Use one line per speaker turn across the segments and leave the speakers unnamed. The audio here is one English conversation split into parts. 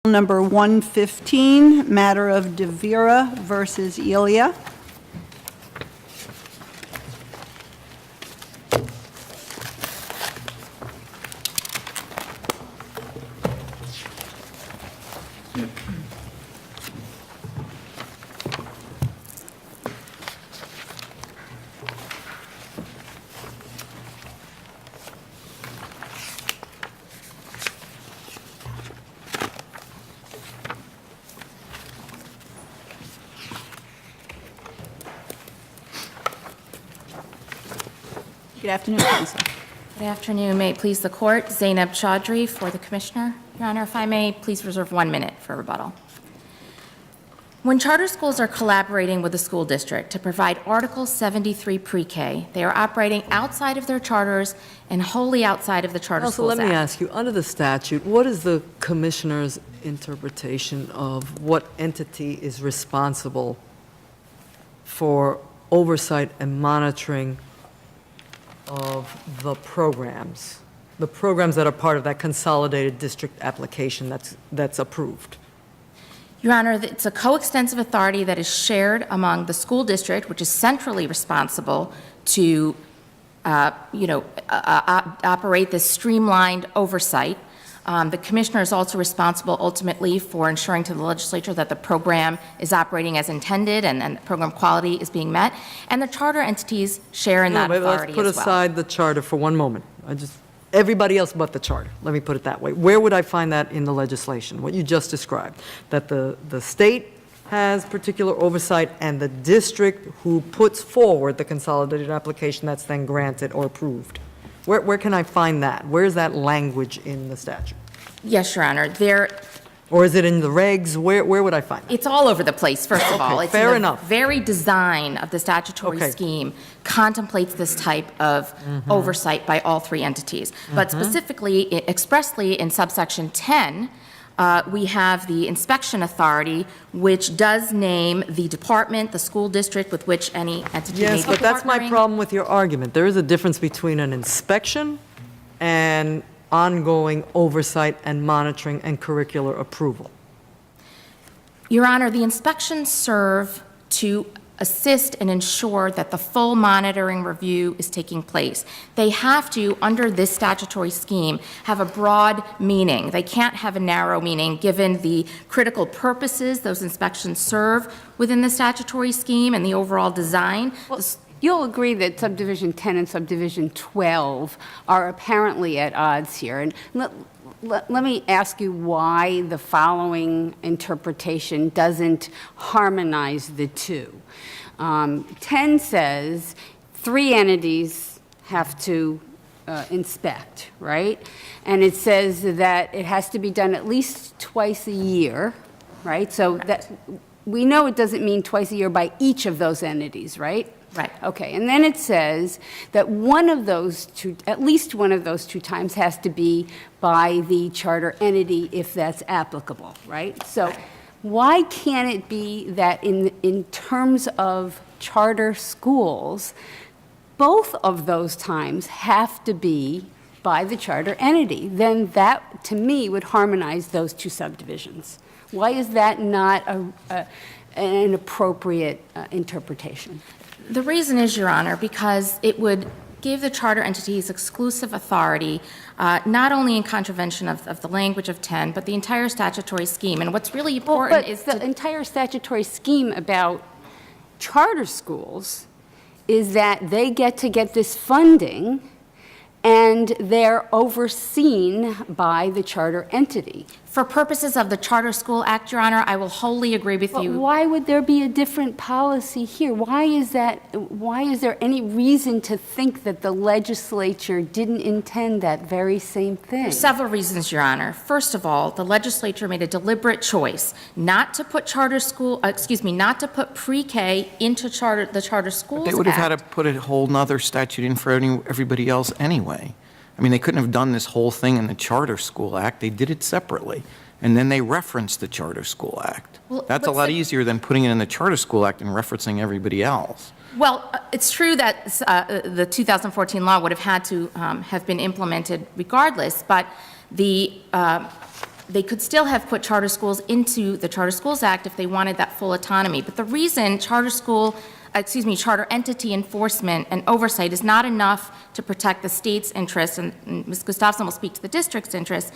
Number 115, matter of DeVera versus Elia. Good afternoon, Counsel.
Good afternoon. May it please the Court. Zainab Chaudhry for the Commissioner. Your Honor, if I may, please reserve 1 minute for rebuttal. When charter schools are collaborating with the school district to provide Article 73 pre-K, they are operating outside of their charters and wholly outside of the Charter Schools Act.
So let me ask you, under the statute, what is the Commissioner's interpretation of what entity is responsible for oversight and monitoring of the programs that are part of that consolidated district application that's approved?
Your Honor, it's a coextensive authority that is shared among the school district, which is centrally responsible to, operate this streamlined oversight. The Commissioner is also responsible ultimately for ensuring to the legislature that the program is operating as intended and program quality is being met. And the charter entities share in that authority as well.
Let's put aside the charter for one moment. Everybody else but the charter. Let me put it that way. Where would I find that in the legislation, what you just described? That the state has particular oversight and the district who puts forward the consolidated application that's then granted or approved. Where can I find that? Where is that language in the statute?
Yes, Your Honor.
Or is it in the regs? Where would I find it?
It's all over the place, first of all. It's
fair
the
enough.
Very design of the statutory scheme contemplates this type of oversight by all three entities. But specifically, expressly in subsection 10, we have the inspection authority, which does name the department, the school district with which any entity may be
Yes, but that's my
partnering.
problem with your argument. There is a difference between an inspection and ongoing oversight and monitoring and curricular approval.
Your Honor, the inspections serve to assist and ensure that the full monitoring review is taking place. They have to, under this statutory scheme, have a broad meaning. They can't have a narrow meaning given the critical purposes those inspections serve within the statutory scheme and the overall design.
Well, you'll agree that subdivision 10 and subdivision 12 are apparently at odds here. And let me ask you why the following interpretation doesn't harmonize the two. 10 says 3 entities have to inspect, right? And it says that it has to be done at least twice a year, right? So that we know it doesn't mean twice a year by each of those entities, right?
Right.
Okay, and then it says that one of those two, at least one of those 2 times has to be by the charter entity if that's applicable, right? So why can't it be that in terms of charter schools, both of those times have to be by the charter entity? Then that, to me, would harmonize those 2 subdivisions. Why is that not an appropriate interpretation?
The reason is, Your Honor, because it would give the charter entities exclusive authority, not only in contravention of the language of 10, but the entire statutory scheme. And what's really important is
the entire statutory scheme about charter schools is that they get to get this funding and they're overseen by the charter entity.
For purposes of the Charter School Act, Your Honor, I will wholly agree with you.
Why would there be a different policy here? Why is there any reason to think that the legislature didn't intend that very same thing?
There's several reasons, Your Honor. First of all, the legislature made a deliberate choice not to put not to put pre-K into the Charter Schools Act.
They would have had to put a whole nother statute in for everybody else anyway. I mean, they couldn't have done this whole thing in the Charter School Act. They did it separately. And then they referenced the Charter School Act.
Well,
that's a lot easier than putting it in the Charter School Act and referencing everybody else.
Well, it's true that the 2014 law would have had to have been implemented regardless, but the they could still have put charter schools into the Charter Schools Act if they wanted that full autonomy. But the reason charter entity enforcement and oversight is not enough to protect the state's interests, and Ms. Gustafson will speak to the district's interests,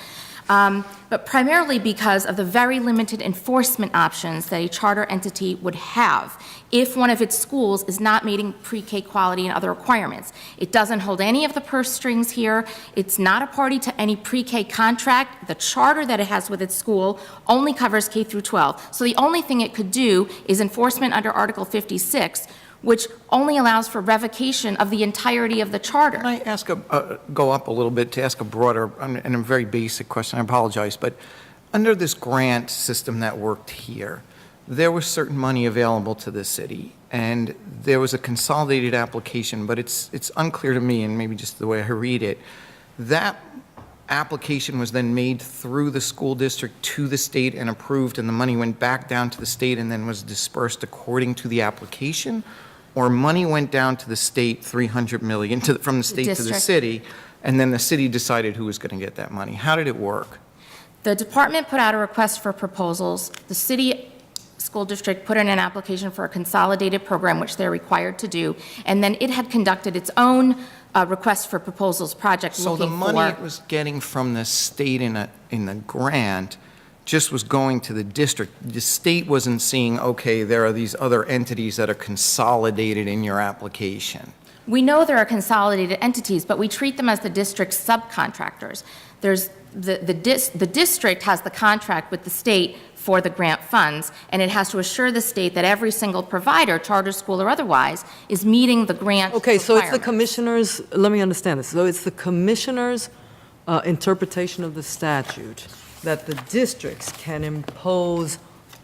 but primarily because of the very limited enforcement options that a charter entity would have if one of its schools is not meeting pre-K quality and other requirements. It doesn't hold any of the purse strings here. It's not a party to any pre-K contract. The charter that it has with its school only covers K through 12. So the only thing it could do is enforcement under Article 56, which only allows for revocation of the entirety of the charter.
Can I ask go up a little bit to ask a broader and a very basic question? I apologize, but under this grant system that worked here, there was certain money available to the city, and there was a consolidated application, but it's unclear to me, and maybe just the way I read it, that application was then made through the school district to the state and approved, and the money went back down to the state and then was dispersed according to the application? Or money went down to the state, $300 million, from the state to the
District.
city, and then the city decided who was going to get that money? How did it work?
The department put out a request for proposals. The city school district put in an application for a consolidated program, which they're required to do, and then it had conducted its own request for proposals project
So the
looking
money
for.
it was getting from the state in the grant just was going to the district. The state wasn't seeing, okay, there are these other entities that are consolidated in your application.
We know there are consolidated entities, but we treat them as the district's subcontractors. There's the district has the contract with the state for the grant funds, and it has to assure the state that every single provider, charter school or otherwise, is meeting the grant
Okay, so it's the
requirements.
commissioner's, let me understand this. So it's the commissioner's interpretation of the statute that the districts can impose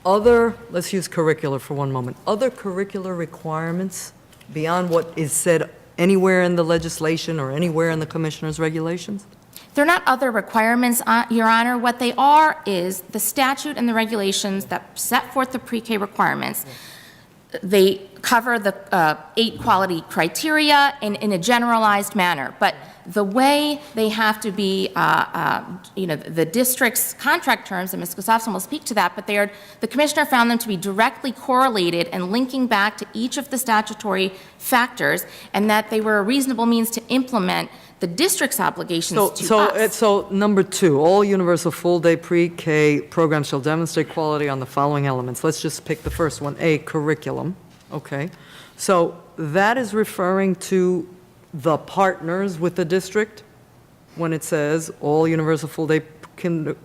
other, let's use curricular for one moment, other curricular requirements beyond what is said anywhere in the legislation or anywhere in the commissioner's regulations?
They're not other requirements, Your Honor. What they are is the statute and the regulations that set forth the pre-K requirements. They cover the 8 quality criteria in a generalized manner, but the way they have to be, the district's contract terms, and Ms. Gustafson will speak to that, but the commissioner found them to be directly correlated and linking back to each of the statutory factors, and that they were a reasonable means to implement the district's obligations to us.
So number 2, all universal full-day pre-K programs shall demonstrate quality on the following elements. Let's just pick the first one, A, curriculum. Okay. So that is referring to the partners with the district when it says all universal full-day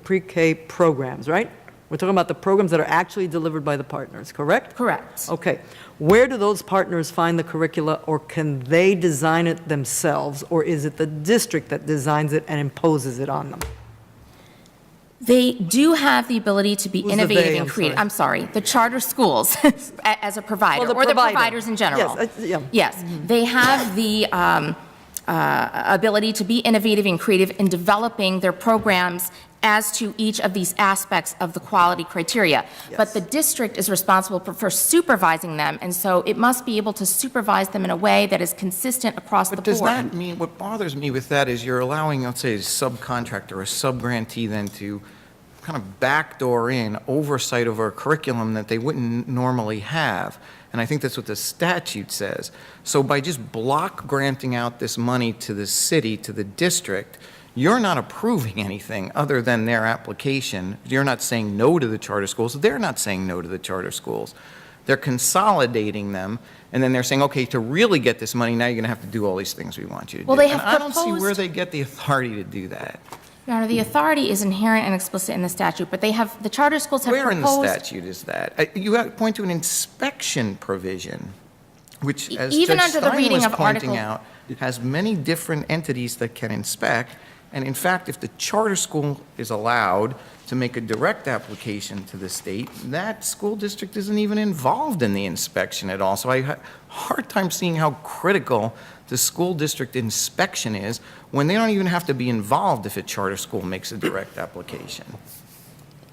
pre-K programs, right? We're talking about the programs that are actually delivered by the partners, correct?
Correct.
Okay. Where do those partners find the curricula, or can they design it themselves, or is it the district that designs it and imposes it on them?
They do have the ability to be
Who's the
innovative
they?
and
I'm
creative.
sorry.
I'm sorry, the charter schools as a provider,
Well, the
or the
provider.
providers in general.
Yes, yeah.
Yes, they have the ability to be innovative and creative in developing their programs as to each of these aspects of the quality criteria. But the district is responsible for supervising them, and so it must be able to supervise them in a way that is consistent across the
But
board.
does that mean, what bothers me with that is you're allowing, let's say, a subcontractor or a subgrantee then to kind of backdoor in oversight over a curriculum that they wouldn't normally have. And I think that's what the statute says. So by just block granting out this money to the city, to the district, you're not approving anything other than their application. You're not saying no to the charter schools. They're not saying no to the charter schools. They're consolidating them, and then they're saying, okay, to really get this money, now you're going to have to do all these things we want you to
Well,
do.
they have
And I don't see where
proposed-
they get the authority to do that.
Your Honor, the authority is inherent and explicit in the statute, but the charter schools have
Where in the
proposed.
statute is that? You point to an inspection provision, which, as
Even
Judge
under the
Stein
reading
was
of
pointing
Article-
out, has many different entities that can inspect. And in fact, if the charter school is allowed to make a direct application to the state, that school district isn't even involved in the inspection at all. So I have a hard time seeing how critical the school district inspection is when they don't even have to be involved if a charter school makes a direct application.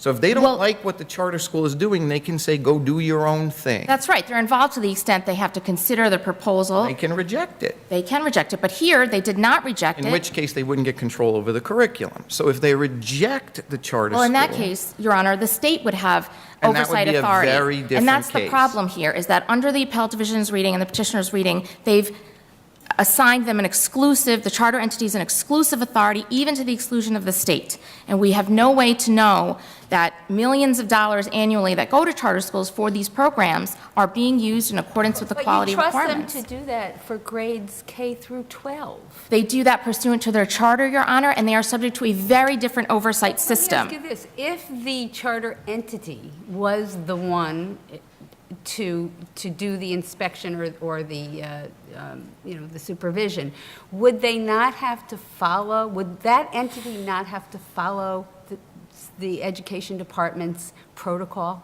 So if they don't
Well-
like what the charter school is doing, they can say, go do your own thing.
That's right. They're involved to the extent they have to consider the proposal.
They can reject it.
They can reject it, but here, they did not reject it.
In which case, they wouldn't get control over the curriculum. So if they reject the charter school.
Well, in that case, Your Honor, the state would have
And that would
oversight
be a
authority.
very different
And that's the
case.
problem here, is that under the appellate division's reading and the petitioner's reading, they've assigned them an exclusive, the charter entities an exclusive authority, even to the exclusion of the state. And we have no way to know that millions of dollars annually that go to charter schools for these programs are being used in accordance with the quality requirements.
But you trust them to do that for grades K through 12.
They do that pursuant to their charter, Your Honor, and they are subject to a very different oversight system.
Let me ask you this. If the charter entity was the one to do the inspection or the, the supervision, would they not have to follow, would that entity not have to follow the education department's protocol,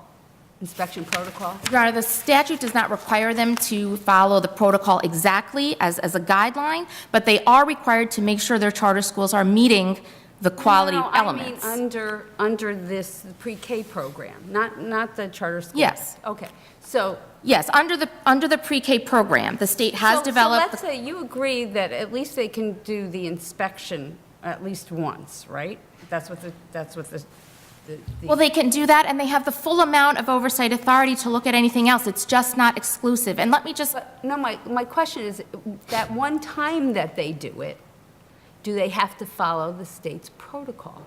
inspection protocol?
Your Honor, the statute does not require them to follow the protocol exactly as a guideline, but they are required to make sure their charter schools are meeting the quality elements.
I mean under this pre-K program, not the charter school.
Yes.
Okay, so.
Yes, under the pre-K program, the state has developed.
So let's say you agree that at least they can do the inspection at least once, right? That's what the.
Well, they can do that, and they have the full amount of oversight authority to look at anything else. It's just not exclusive. And let me just.
No, my question is, that one time that they do it, do they have to follow the state's protocol?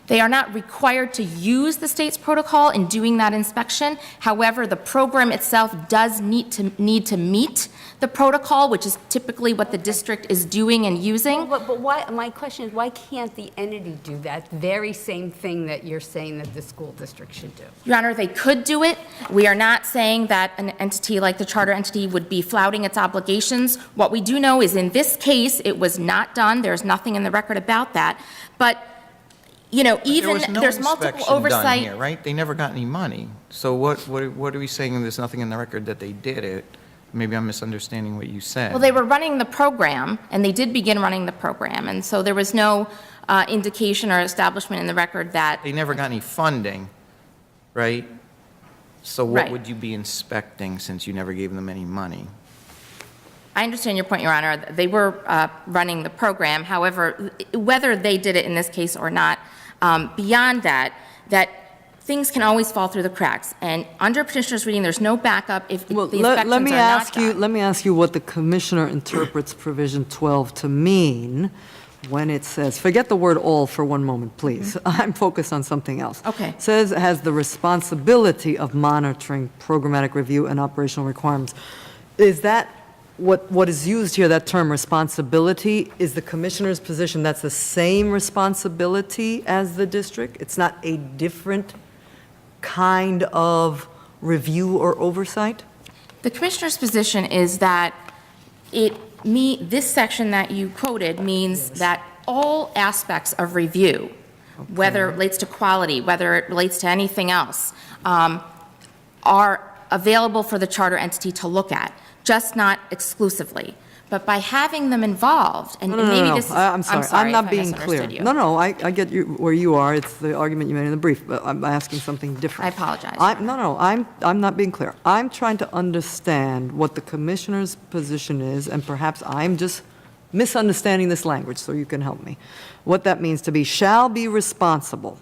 They are not required to use the state's protocol in doing that inspection. However, the program itself does need to meet the protocol, which is typically what the district is doing and using.
But why, my question is, why can't the entity do that very same thing that you're saying that the school district should do?
Your Honor, they could do it. We are not saying that an entity like the charter entity would be flouting its obligations. What we do know is in this case, it was not done. There's nothing in the record about that. But even there's multiple oversight.
Done here, right? They never got any money. So what are we saying? There's nothing in the record that they did it. Maybe I'm misunderstanding what you said.
Well, they were running the program, and they did begin running the program, and so there was no indication or establishment in the record that.
They never got any funding, right? So what
Right.
would you be inspecting since you never gave them any money?
I understand your point, Your Honor. They were running the program. However, whether they did it in this case or not, beyond that things can always fall through the cracks. And under petitioner's reading, there's no backup if the inspections are not done.
Let me ask you what the commissioner interprets provision 12 to mean when it says, forget the word all for one moment, please. I'm focused on something else.
Okay.
It says it has the responsibility of monitoring programmatic review and operational requirements. Is that what is used here, that term responsibility, is the commissioner's position that's the same responsibility as the district? It's not a different kind of review or oversight?
The commissioner's position is that this section that you quoted means that all aspects of review, whether it relates to quality, whether it relates to anything else, are available for the charter entity to look at, just not exclusively. But by having them involved, and maybe this is,
I'm sorry, I'm not being clear.
You.
No, I get you where you are. It's the argument you made in the brief, but I'm asking something different.
I apologize.
I'm not being clear. I'm trying to understand what the commissioner's position is, and perhaps I'm just misunderstanding this language, so you can help me. What that means to be shall be responsible.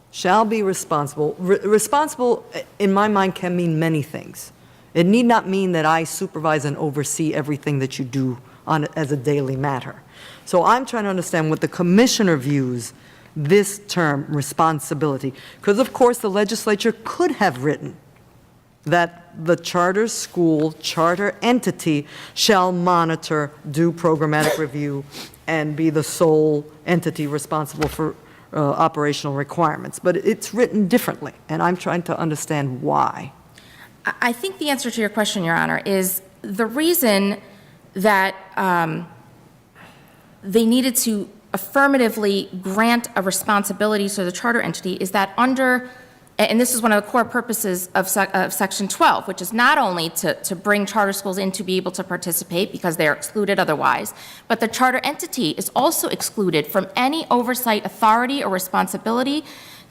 Shall be responsible. Responsible, in my mind, can mean many things. It need not mean that I supervise and oversee everything that you do as a daily matter. So I'm trying to understand what the commissioner views this term, responsibility. Because, of course, the legislature could have written that the charter school, charter entity shall monitor, do programmatic review, and be the sole entity responsible for operational requirements. But it's written differently, and I'm trying to understand why.
I think the answer to your question, Your Honor, is the reason that they needed to affirmatively grant a responsibility to the charter entity is that under, and this is one of the core purposes of Section 12, which is not only to bring charter schools in to be able to participate because they are excluded otherwise, but the charter entity is also excluded from any oversight authority or responsibility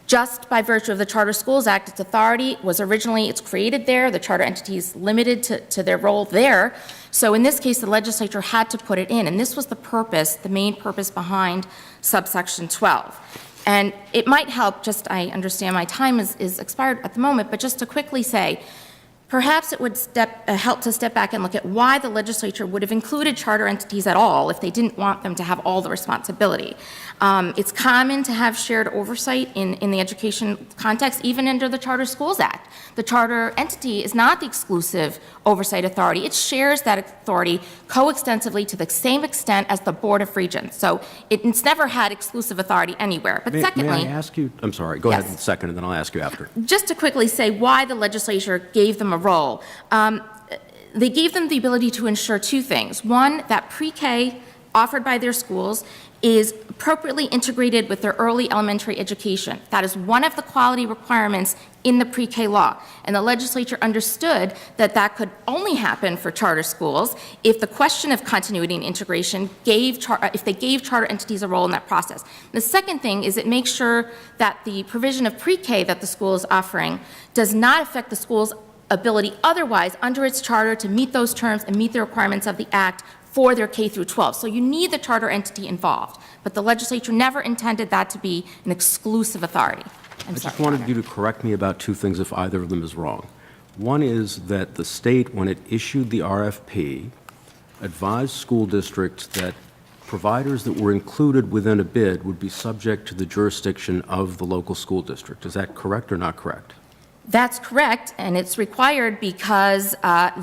Just by virtue of the Charter Schools Act, its authority was originally, it's created there, the charter entity is limited to their role there. So in this case, the legislature had to put it in, and this was the purpose, the main purpose behind subsection 12. And it might help, just, I understand my time is expired at the moment, but just to quickly say, perhaps it would help to step back and look at why the legislature would have included charter entities at all if they didn't want them to have all the responsibility. It's common to have shared oversight in the education context, even under the Charter Schools Act. The charter entity is not the exclusive oversight authority. It shares that authority coextensively to the same extent as the Board of Regents. So it's never had exclusive authority anywhere. But secondly—
May I ask you, I'm sorry, go
Yes.
ahead in a second, and then I'll ask you after.
Just to quickly say why the legislature gave them a role. They gave them the ability to ensure two things. One, that pre-K offered by their schools is appropriately integrated with their early elementary education. That is one of the quality requirements in the pre-K law. And the legislature understood that that could only happen for charter schools if the question of continuity and integration if they gave charter entities a role in that process. The second thing is it makes sure that the provision of pre-K that the school is offering does not affect the school's ability otherwise under its charter to meet those terms and meet the requirements of the Act for their K through 12. So you need the charter entity involved, but the legislature never intended that to be an exclusive authority.
I just wanted you to correct me about two things if either of them is wrong. One is that the state, when it issued the RFP, advised school districts that providers that were included within a bid would be subject to the jurisdiction of the local school district. Is that correct or not correct?
That's correct, and it's required because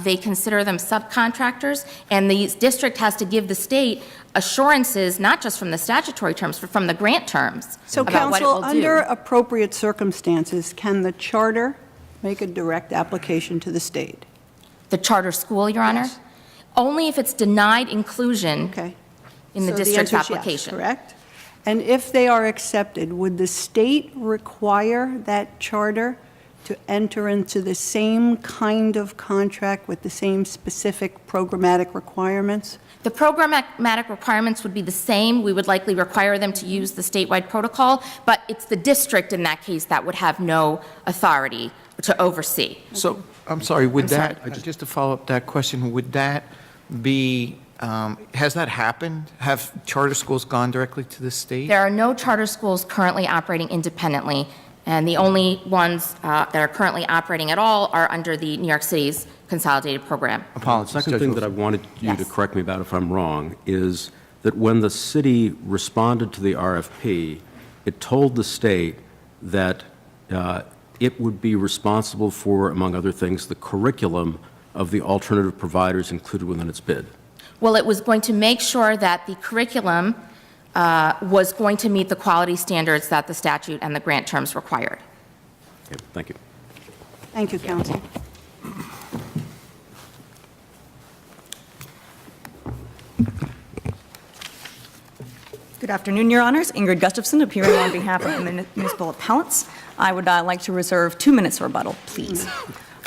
they consider them subcontractors, and the district has to give the state assurances, not just from the statutory terms, but from the grant terms.
So
about what it
counsel,
will do.
under appropriate circumstances, can the charter make a direct application to the state?
The charter school, Your Honor?
Yes.
Only if it's denied inclusion
Okay.
in the
So
district's
answer is yes,
application.
correct? And if they are accepted, would the state require that charter to enter into the same kind of contract with the same specific programmatic requirements?
The programmatic requirements would be the same. We would likely require them to use the statewide protocol, but it's the district in that case that would have no authority to oversee.
So, I'm sorry, would
sorry.
that, just to follow up that question, would that be, has that happened? Have charter schools gone directly to the state?
There are no charter schools currently operating independently, and the only ones that are currently operating at all are under the New York City's consolidated program.
The second thing that I wanted you to
Yes.
correct me about if I'm wrong is that when the city responded to the RFP, it told the state that it would be responsible for, among other things, the curriculum of the alternative providers included within its bid.
Well, it was going to make sure that the curriculum was going to meet the quality standards that the statute and the grant terms required.
Okay, thank you.
Thank you, counsel.
Good afternoon, Your Honors. Ingrid Gustafson, appearing on behalf of the municipal appellants. I would like to reserve 2 minutes for rebuttal, please.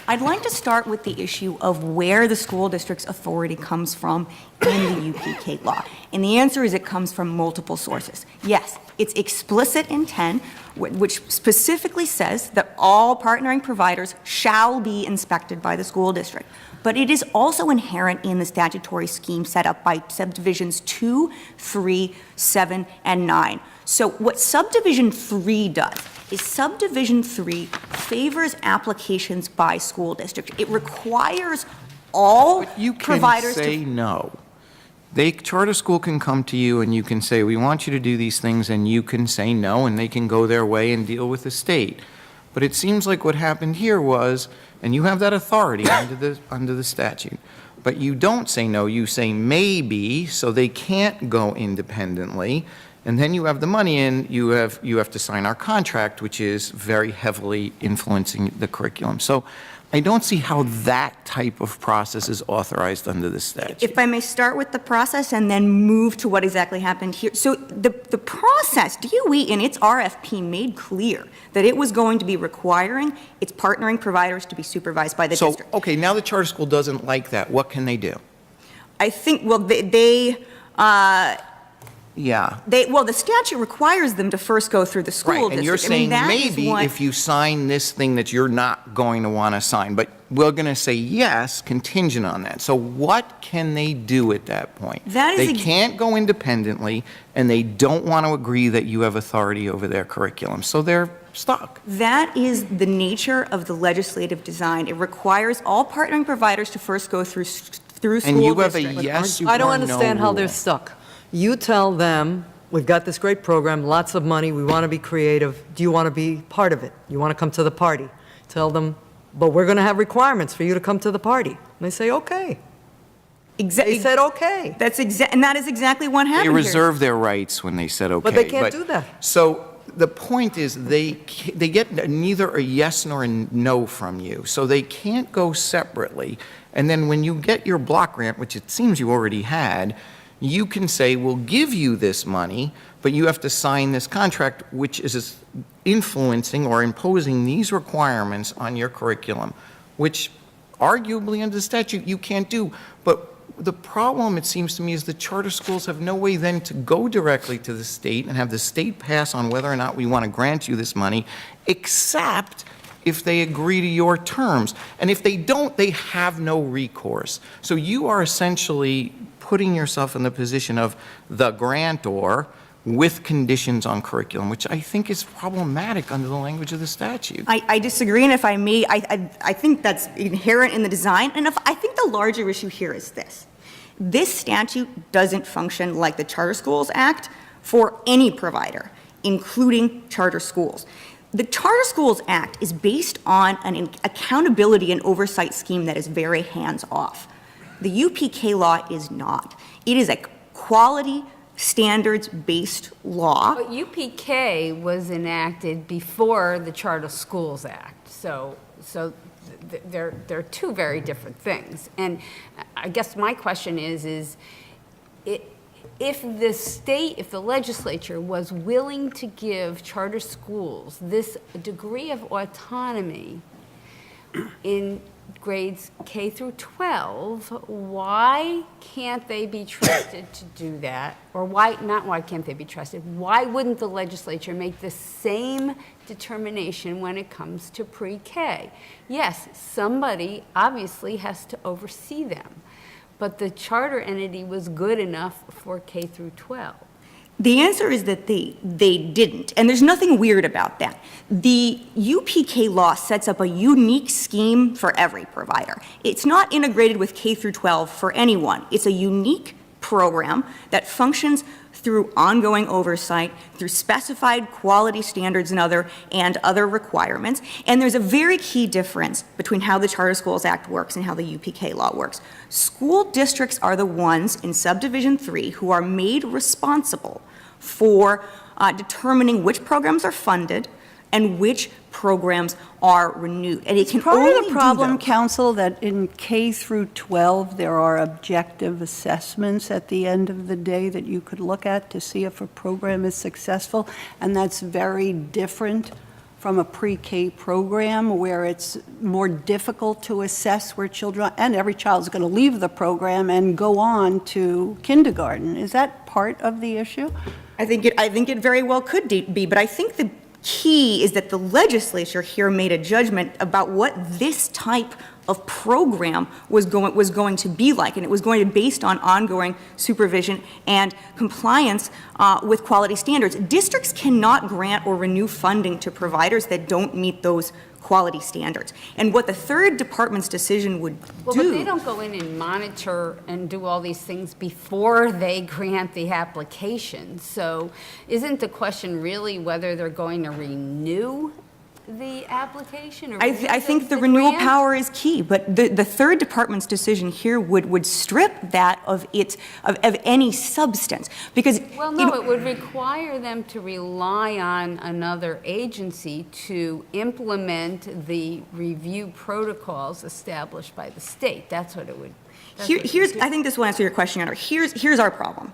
I'd like to start with the issue of where the school district's authority comes from in the UPK law. And the answer is it comes from multiple sources. Yes, it's explicit in 10, which specifically says that all partnering providers shall be inspected by the school district. But it is also inherent in the statutory scheme set up by subdivisions 2, 3, 7, and 9. So what subdivision 3 does is subdivision 3 favors applications by school district. It requires all
But you can
providers
say
to...
no. Charter school can come to you and you can say, we want you to do these things, and you can say no, and they can go their way and deal with the state. But it seems like what happened here was, and you have that authority under the statute, but you don't say no, you say maybe, so they can't go independently, and then you have the money in, you have to sign our contract, which is very heavily influencing the curriculum. So I don't see how that type of process is authorized under the statute.
If I may start with the process and then move to what exactly happened here. So the process, DOE in its RFP made clear that it was going to be requiring its partnering providers to be supervised by the district.
So, okay, now the charter school doesn't like that. What can they do?
I think, well,
Yeah.
Well, the statute requires them to first go through the school
Right,
district.
and you're
I mean,
saying
that is
maybe
what-
if you sign this thing that you're not going to want to sign, but we're going to say yes, contingent on that. So what can they do at that point?
That is
They can't go independently, and they don't want to agree that you have authority over their curriculum, so they're stuck.
That is the nature of the legislative design. It requires all partnering providers to first go through school
And you have a
district.
yes or
I don't
no
understand how they're
rule.
stuck. You tell them, we've got this great program, lots of money, we want to be creative. Do you want to be part of it? You want to come to the party? Tell them, but we're going to have requirements for you to come to the party. And they say, okay. They said, okay.
And that is exactly what happened
They
here.
reserve their rights when they said okay.
But they can't do that.
So the point is, they get neither a yes nor a no from you, so they can't go separately. And then when you get your block grant, which it seems you already had, you can say, we'll give you this money, but you have to sign this contract, which is influencing or imposing these requirements on your curriculum, which arguably under the statute you can't do. But the problem, it seems to me, is the charter schools have no way then to go directly to the state and have the state pass on whether or not we want to grant you this money, except if they agree to your terms. And if they don't, they have no recourse. So you are essentially putting yourself in the position of the grantor with conditions on curriculum, which I think is problematic under the language of the statute.
I disagree, and if I may, I think that's inherent in the design, and I think the larger issue here is this. This statute doesn't function like the Charter Schools Act for any provider, including charter schools. The Charter Schools Act is based on an accountability and oversight scheme that is very hands-off. The UPK law is not. It is a quality standards-based law.
But UPK was enacted before the Charter Schools Act, so they're two very different things. And I guess my question is if the state, if the legislature was willing to give charter schools this degree of autonomy in grades K through 12, why can't they be trusted to do that? Or why can't they be trusted? Why wouldn't the legislature make the same determination when it comes to pre-K? Yes, somebody obviously has to oversee them, but the charter entity was good enough for K through 12.
The answer is that they didn't, and there's nothing weird about that. The UPK law sets up a unique scheme for every provider. It's not integrated with K through 12 for anyone. It's a unique program that functions through ongoing oversight, through specified quality standards and other requirements. And there's a very key difference between how the Charter Schools Act works and how the UPK law works. School districts are the ones in Subdivision 3 who are made responsible for determining which programs are funded and which programs are renewed. And it can
Part
only
of the problem,
do
counsel, that in K through 12, there are objective assessments at the end of the day that you could look at to see if a program is successful, and that's very different from a pre-K program where it's more difficult to assess where children, and every child is going to leave the program and go on to kindergarten. Is that part of the issue?
I think it very well could be, but I think the key is that the legislature here made a judgment about what this type of program was going to be like, and it was going to be based on ongoing supervision and compliance with quality standards. Districts cannot grant or renew funding to providers that don't meet those quality standards. And what the third department's decision would do...
Well, but they don't go in and monitor and do all these things before they grant the application. So isn't the question really whether they're going to renew the application? Or
I think the renewal power is key, but the third department's decision here would strip that of any substance, because...
Well, no, it would require them to rely on another agency to implement the review protocols established by the state. That's what it would...
I think this will answer your question, Your Honor. Here's our problem.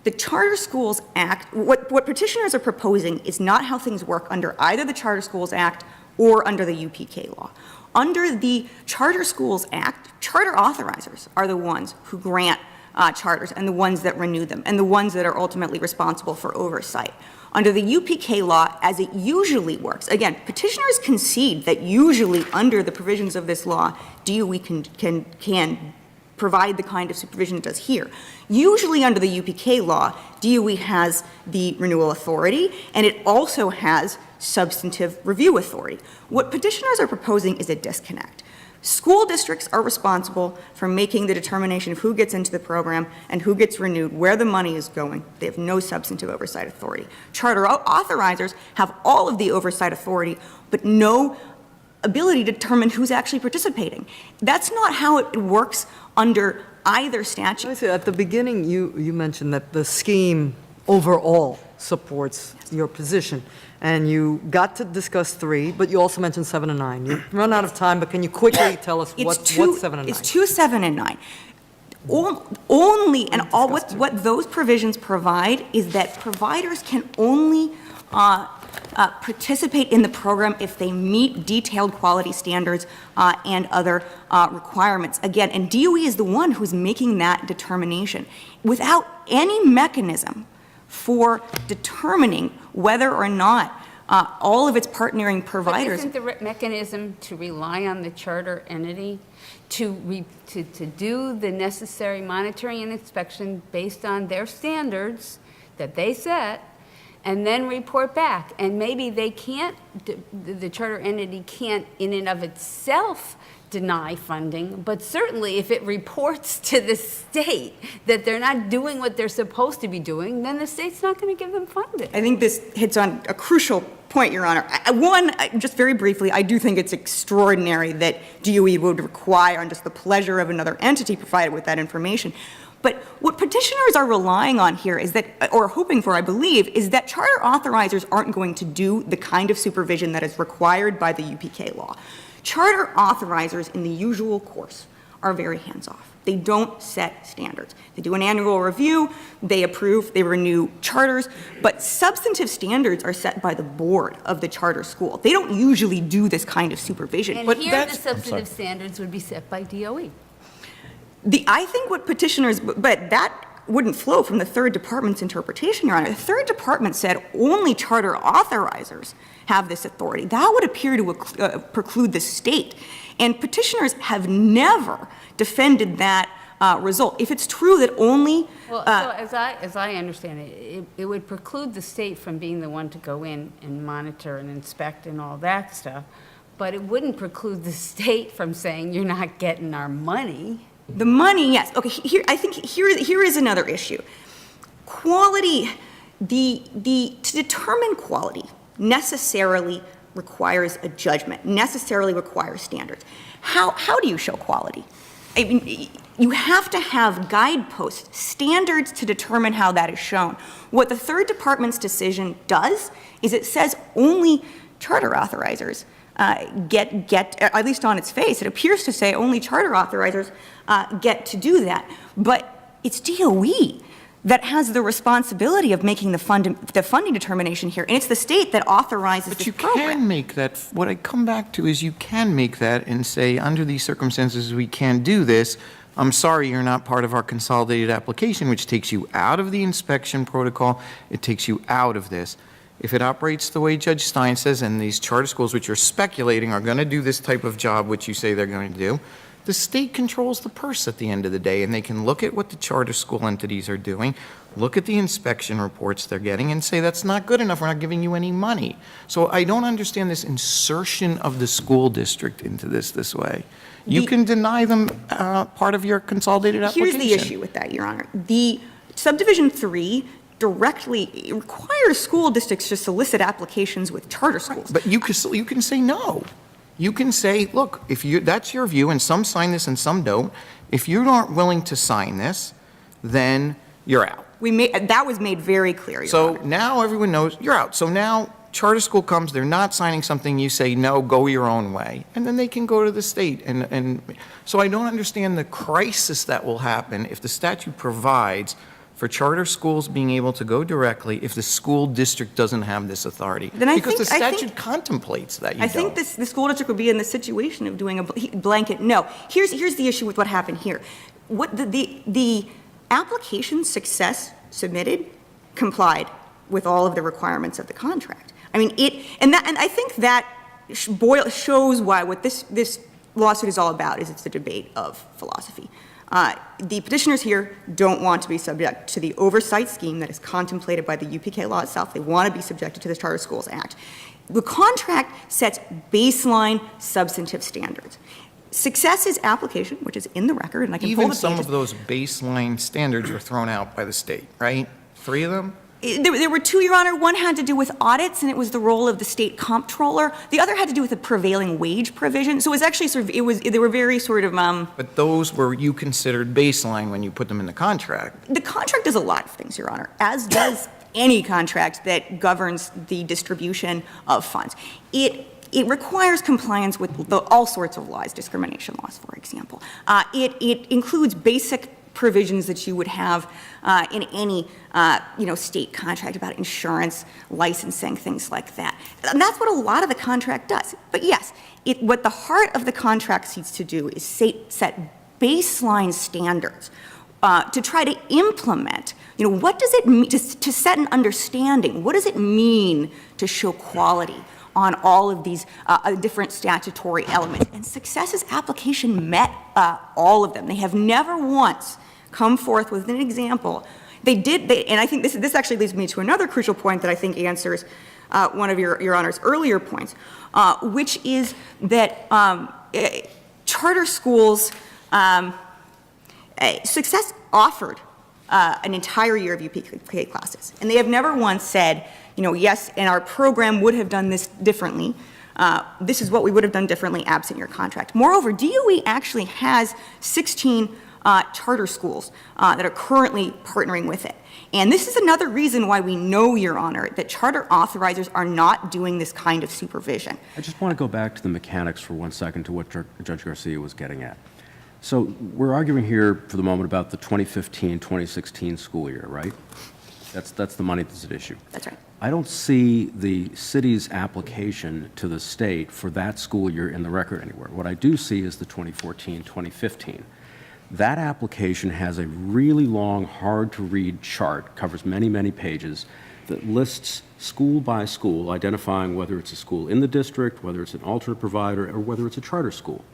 The Charter Schools Act, what petitioners are proposing is not how things work under either the Charter Schools Act or under the UPK law. Under the Charter Schools Act, charter authorizers are the ones who grant charters and the ones that renew them and the ones that are ultimately responsible for oversight. Under the UPK law, as it usually works, again, petitioners concede that usually under the provisions of this law, DOE can provide the kind of supervision it does here. Usually under the UPK law, DOE has the renewal authority, and it also has substantive review authority. What petitioners are proposing is a disconnect. School districts are responsible for making the determination of who gets into the program and who gets renewed, where the money is going. They have no substantive oversight authority. Charter authorizers have all of the oversight authority, but no ability to determine who's actually participating. That's not how it works under either statute.
I say, at the beginning, you mentioned that the scheme overall supports your position, and you got to discuss 3, but you also mentioned 7 and 9. You run out of time, but can you quickly tell us what's 7 and 9?
It's 2, 7, and 9. Only, and all what those provisions provide is that providers can only participate in the program if they meet detailed quality standards and other requirements. Again, and DOE is the one who's making that determination. Without any mechanism for determining whether or not all of its partnering providers.
But isn't the mechanism to rely on the charter entity to do the necessary monitoring and inspection based on their standards that they set, and then report back? And maybe they can't, the charter entity can't in and of itself deny funding, but certainly if it reports to the state that they're not doing what they're supposed to be doing, then the state's not going to give them funding.
I think this hits on a crucial point, Your Honor. One, just very briefly, I do think it's extraordinary that DOE would require, on just the pleasure of another entity provided with that information. But what petitioners are relying on here is that, or hoping for, I believe, is that charter authorizers aren't going to do the kind of supervision that is required by the UPK law. Charter authorizers in the usual course are very hands-off. They don't set standards. They do an annual review, they approve, they renew charters, but substantive standards are set by the board of the charter school. They don't usually do this kind of supervision.
And here the substantive standards would be set by DOE.
I think what petitioners, but that wouldn't flow from the third department's interpretation, Your Honor. The third department said only charter authorizers have this authority. That would appear to preclude the state. And petitioners have never defended that result. If it's true that only...
Well, so as I understand it, it would preclude the state from being the one to go in and monitor and inspect and all that stuff, but it wouldn't preclude the state from saying, you're not getting our money.
The money, yes. Okay, I think here is another issue. Quality, to determine quality necessarily requires a judgment, necessarily requires standards. How do you show quality? I mean, you have to have guideposts, standards to determine how that is shown. What the third department's decision does is it says only charter authorizers get, at least on its face, it appears to say only charter authorizers get to do that. But it's DOE that has the responsibility of making the funding determination here, and it's the state that authorizes this program.
But you can make that, what I come back to is you can make that and say, under these circumstances, we can do this. I'm sorry you're not part of our consolidated application, which takes you out of the inspection protocol. It takes you out of this. If it operates the way Judge Stein says, and these charter schools, which you're speculating are going to do this type of job, which you say they're going to do, the state controls the purse at the end of the day, and they can look at what the charter school entities are doing, look at the inspection reports they're getting, and say, that's not good enough, we're not giving you any money. So I don't understand this insertion of the school district into this way. You can deny them part of your consolidated application.
Here's the issue with that, Your Honor. The Subdivision 3 directly requires school districts to solicit applications with charter schools.
But you can say no. You can say, look, if that's your view, and some sign this and some don't, if you aren't willing to sign this, then you're out.
That was made very clear, Your Honor.
So now everyone knows you're out. So now charter school comes, they're not signing something, you say, no, go your own way. And then they can go to the state. And so I don't understand the crisis that will happen if the statute provides for charter schools being able to go directly if the school district doesn't have this authority. Because the statute contemplates that you don't.
I think the school district would be in the situation of doing a blanket no. Here's the issue with what happened here. What the application success submitted complied with all of the requirements of the contract. I mean, and I think that shows why what this lawsuit is all about is it's a debate of philosophy. The petitioners here don't want to be subject to the oversight scheme that is contemplated by the UPK law itself. They want to be subjected to the Charter Schools Act. The contract sets baseline substantive standards. Success's application, which is in the record, and I can pull
Even
the
some
pages.
of those baseline standards were thrown out by the state, right? 3 of them?
There were 2, Your Honor. One had to do with audits, and it was the role of the state comptroller. The other had to do with the prevailing wage provision. So it was actually they were very sort of,
But those were you considered baseline when you put them in the contract.
the contract does a lot of things, Your Honor, as does any contract that governs the distribution of funds. It requires compliance with all sorts of laws, discrimination laws, for example. It includes basic provisions that you would have in any state contract about insurance, licensing, things like that. And that's what a lot of the contract does. But yes, what the heart of the contract seeks to do is set baseline standards to try to implement, what does it mean, to set an understanding, what does it mean to show quality on all of these different statutory elements. And Success's application met all of them. They have never once come forth with an example. And I think this actually leads me to another crucial point that I think answers one of your Honor's earlier points, which is that charter schools, Success offered an entire year of UPK classes, and they have never once said, yes, and our program would have done this differently. This is what we would have done differently absent your contract. Moreover, DOE actually has 16 charter schools that are currently partnering with it. And this is another reason why we know, Your Honor, that charter authorizers are not doing this kind of supervision.
I just want to go back to the mechanics for 1 second to what Judge Garcia was getting at. So we're arguing here for the moment about the 2015-2016 school year, right? That's the money that's at issue.
That's right.
I don't see the city's application to the state for that school year in the record anywhere. What I do see is the 2014-2015. That application has a really long, hard-to-read chart, covers many, many pages, that lists school by school, identifying whether it's a school in the district, whether it's an alternate provider, or whether it's a charter school.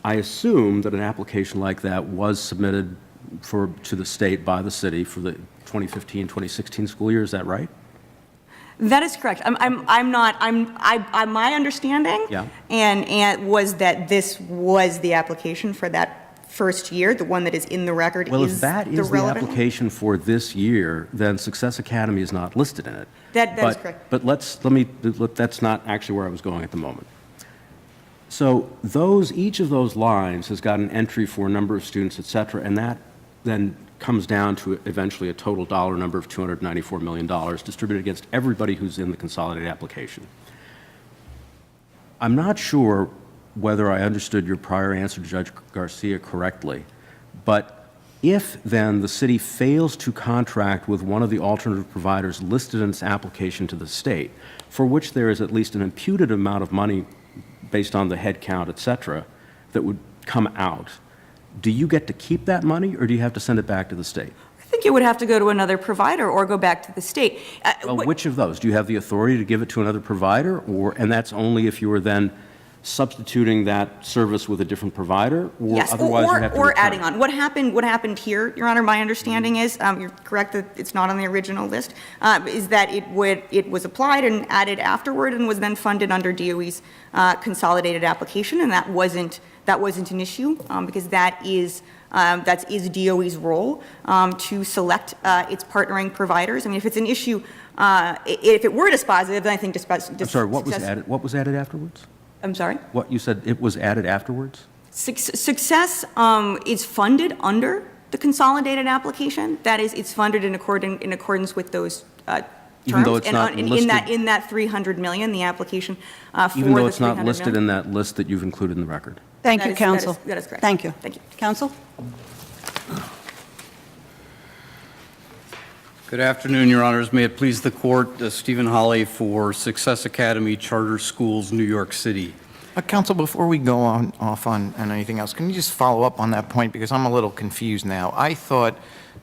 I assume that an application like that was submitted to the state by the city for the 2015-2016 school year. Is that right?
That is correct. My understanding
Yeah.
and was that this was the application for that first year, the one that is in the record.
Well,
is
if that is the
relevant one.
application for this year, then Success Academy is not listed in it.
That is correct.
But that's not actually where I was going at the moment. So each of those lines has got an entry for a number of students, et cetera, and that then comes down to eventually a total dollar number of $294 million distributed against everybody who's in the consolidated application. I'm not sure whether I understood your prior answer to Judge Garcia correctly, but if then the city fails to contract with one of the alternative providers listed in its application to the state, for which there is at least an imputed amount of money based on the head count, et cetera, that would come out, do you get to keep that money or do you have to send it back to the state?
I think it would have to go to another provider or go back to the state.
Well, which of those? Do you have the authority to give it to another provider, and that's only if you were then substituting that service with a different provider, or
Yes,
otherwise you have to
or
return
adding
it?
on. What happened here, Your Honor, my understanding is, you're correct that it's not on the original list, is that it was applied and added afterward and was then funded under DOE's consolidated application, and that wasn't an issue, because that is DOE's role to select its partnering providers. I mean, if it's an issue, if it were dispositive, then I think
I'm sorry, what was added afterwards?
I'm sorry?
What, you said it was added afterwards?
Success is funded under the consolidated application. That is, it's funded in accordance with those terms.
Even though it's not listed?
In that $300 million, the application for the $300 million.
Even though it's not listed in that list that you've included in the record?
Thank you, counsel.
That is correct.
Thank you.
Thank you.
Counsel?
Good afternoon, Your Honors. May it please the Court, Stephen Hawley for Success Academy Charter Schools, New York City.
Counsel, before we go off on anything else, can you just follow up on that point? Because I'm a little confused now. I thought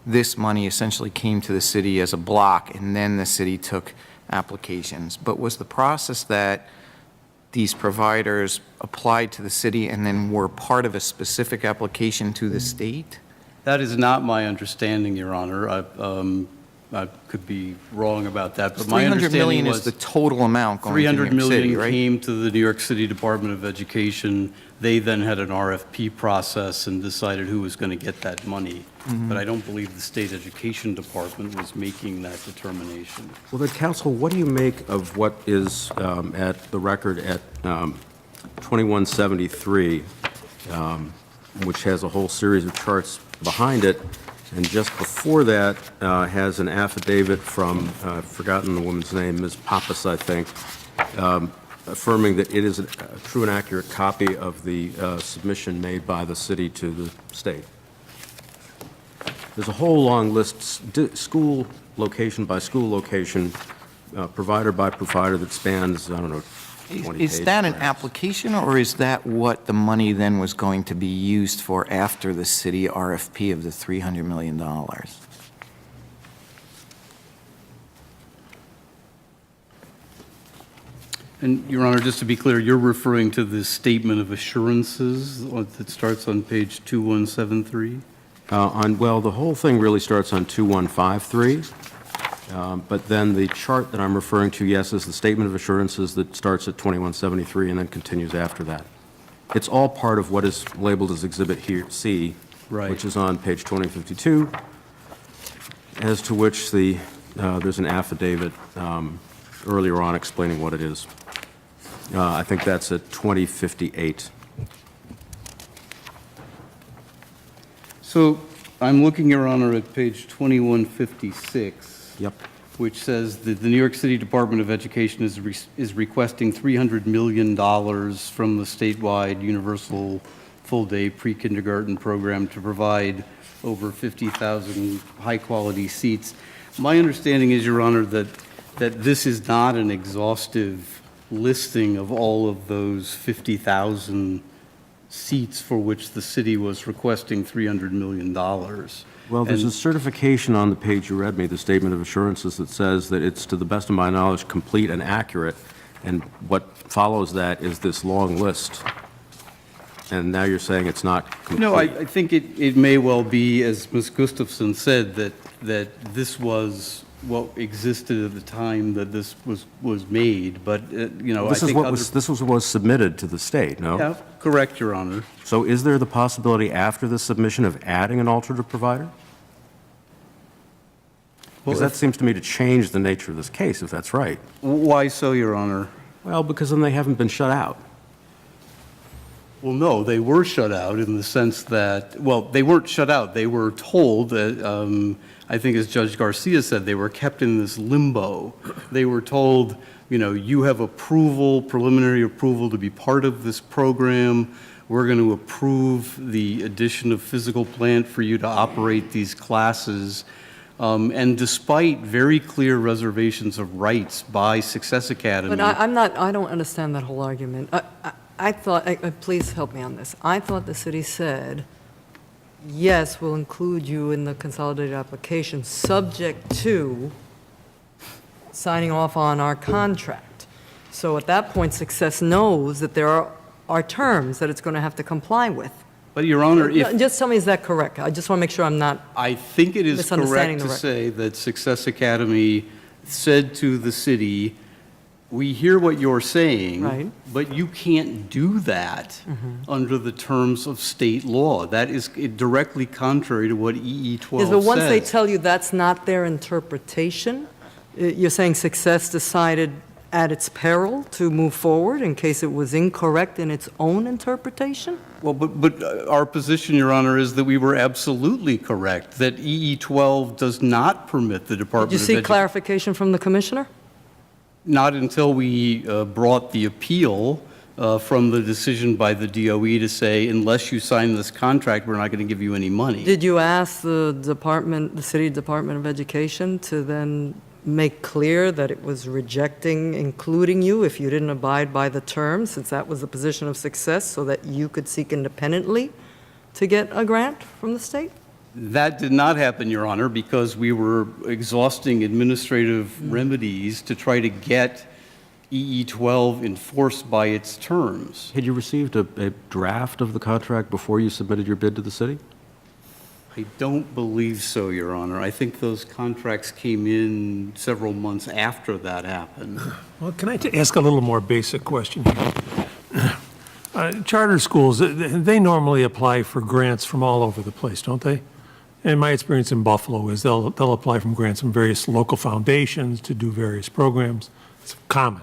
this money essentially came to the city as a block, and then the city took applications. But was the process that these providers applied to the city and then were part of a specific application to the state?
That is not my understanding, Your Honor. I could be wrong about that, but my
300
understanding
million
was
is the total amount going to New York
300 million
City, right?
came to the New York City Department of Education. They then had an RFP process and decided who was going to get that money. But I don't believe the State Education Department was making that determination.
Well, then, counsel, what do you make of what is at the record at 2173, which has a whole series of charts behind it, and just before that has an affidavit from, I've forgotten the woman's name, Ms. Pappas, I think, affirming that it is a true and accurate copy of the submission made by the city to the state. There's a whole long list, school location by school location, provider by provider, that spans, I don't know, 20 pages.
Is that an
perhaps.
application, or is that what the money then was going to be used for after the city RFP of the $300 million?
And, Your Honor, just to be clear, you're referring to the statement of assurances that starts on page 2173?
Well, the whole thing really starts on 2153, but then the chart that I'm referring to, yes, is the statement of assurances that starts at 2173 and then continues after that. It's all part of what is labeled as Exhibit here, C,
Right.
which is on page 2052, as to which there's an affidavit earlier on explaining what it is. I think that's at 2058.
So I'm looking, Your Honor, at page 2156.
Yep.
Which says that the New York City Department of Education is requesting $300 million from the statewide universal full-day pre-kindergarten program to provide over 50,000 high-quality seats. My understanding is, Your Honor, that this is not an exhaustive listing of all of those 50,000 seats for which the city was requesting $300 million.
Well, there's
And-
a certification on the page you read me, the statement of assurances, that says that it's, to the best of my knowledge, complete and accurate, and what follows that is this long list. And now you're saying it's not complete.
No, I think it may well be, as Ms. Gustafson said, that this was what existed at the time that this was made, but, you know, I
This is
think
what
other...
was, this was what was submitted to the state, no?
Yeah, correct, Your Honor.
So is there the possibility after the submission of adding an alternative provider? Because
Well,
that seems to me to change the nature of this case, if that's right.
Why so, Your Honor?
Well, because then they haven't been shut out.
Well, no, they were shut out in the sense that, well, they weren't shut out. They were told that, I think as Judge Garcia said, they were kept in this limbo. They were told, you know, you have approval, preliminary approval to be part of this program. We're going to approve the addition of physical plant for you to operate these classes. And despite very clear reservations of rights by Success Academy.
But I don't understand that whole argument. I thought, please help me on this. I thought the city said, yes, we'll include you in the consolidated application, subject to signing off on our contract. So at that point, Success knows that there are terms that it's going to have to comply with.
But, Your Honor, if...
Just tell me, is that correct? I just want to make sure I'm not,
I think it is
misunderstanding
correct to
the
say that Success Academy said to the city, we hear what you're saying,
Right.
but you can't do that under the terms of state law. That is directly contrary to what EE 12
yes, but once they
says.
tell you that's not their interpretation, you're saying Success decided at its peril to move forward in case it was incorrect in its own interpretation?
Well, but our position, Your Honor, is that we were absolutely correct, that EE 12 does not permit the Department
Did you
of
seek
Education.
clarification from the commissioner?
Not until we brought the appeal from the decision by the DOE to say, unless you sign this contract, we're not going to give you any money.
Did you ask the department, the city Department of Education, to then make clear that it was rejecting including you if you didn't abide by the terms, since that was the position of Success, so that you could seek independently to get a grant from the state?
That did not happen, Your Honor, because we were exhausting administrative remedies to try to get EE-12 enforced by its terms.
Had you received a draft of the contract before you submitted your bid to the city?
I don't believe so, Your Honor. I think those contracts came in several months after that happened.
Well, can I ask a little more basic question here? Charter schools, they normally apply for grants from all over the place, don't they? And my experience in Buffalo is they'll apply from grants from various local foundations to do various programs. It's common.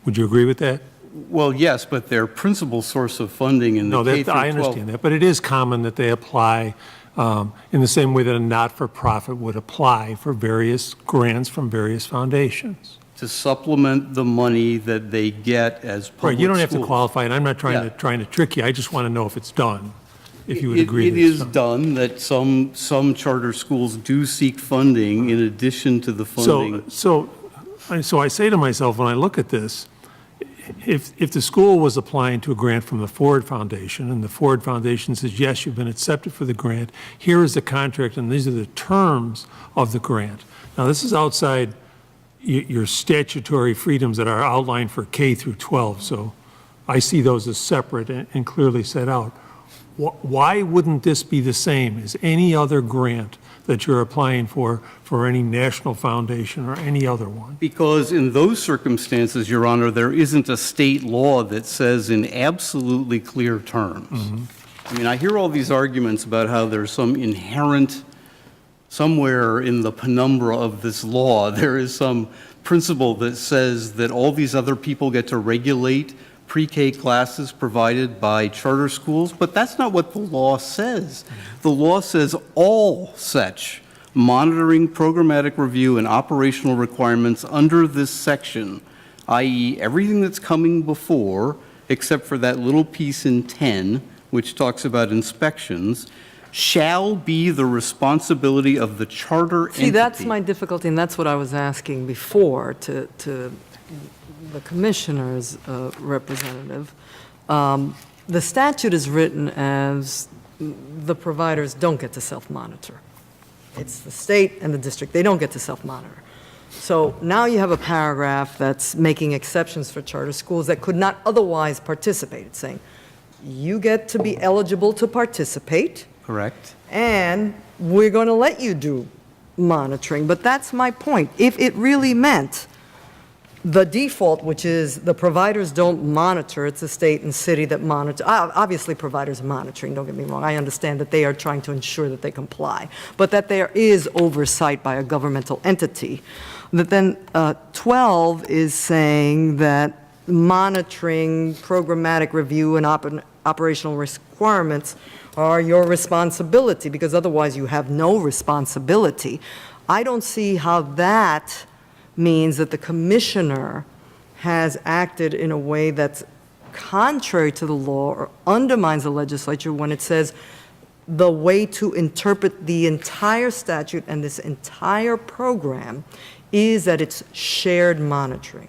Would you agree with that?
Well, yes, but their principal source of funding in the K through 12.
I understand that, but it is common that they apply in the same way that a not-for-profit would apply for various grants from various foundations.
To supplement the money that they get as public
Right, you don't have to
schools.
qualify, and I'm not trying to trick you. I just want to know if it's done, if you would agree.
It
that it's
is done that some charter schools do seek funding in addition to the funding.
So I say to myself, when I look at this, if the school was applying to a grant from the Ford Foundation, and the Ford Foundation says, yes, you've been accepted for the grant, here is the contract, and these are the terms of the grant. Now, this is outside your statutory freedoms that are outlined for K through 12, so I see those as separate and clearly set out. Why wouldn't this be the same as any other grant that you're applying for any national foundation or any other one?
Because in those circumstances, Your Honor, there isn't a state law that says in absolutely clear terms. I mean, I hear all these arguments about how there's some inherent, somewhere in the penumbra of this law, there is some principle that says that all these other people get to regulate pre-K classes provided by charter schools, but that's not what the law says. The law says all such monitoring, programmatic review, and operational requirements under this section, i.e. everything that's coming before, except for that little piece in 10, which talks about inspections, shall be the responsibility of the charter entity.
See, that's my difficulty, and that's what I was asking before to the commissioner's representative. The statute is written as the providers don't get to self-monitor. It's the state and the district. They don't get to self-monitor. So now you have a paragraph that's making exceptions for charter schools that could not otherwise participate. It's saying, you get to be eligible to participate,
Correct.
and we're going to let you do monitoring. But that's my point. If it really meant the default, which is the providers don't monitor, it's the state and city that monitor. Obviously, providers are monitoring, don't get me wrong. I understand that they are trying to ensure that they comply, but that there is oversight by a governmental entity. That then 12 is saying that monitoring, programmatic review, and operational requirements are your responsibility, because otherwise you have no responsibility. I don't see how that means that the commissioner has acted in a way that's contrary to the law or undermines the legislature when it says the way to interpret the entire statute and this entire program is that it's shared monitoring.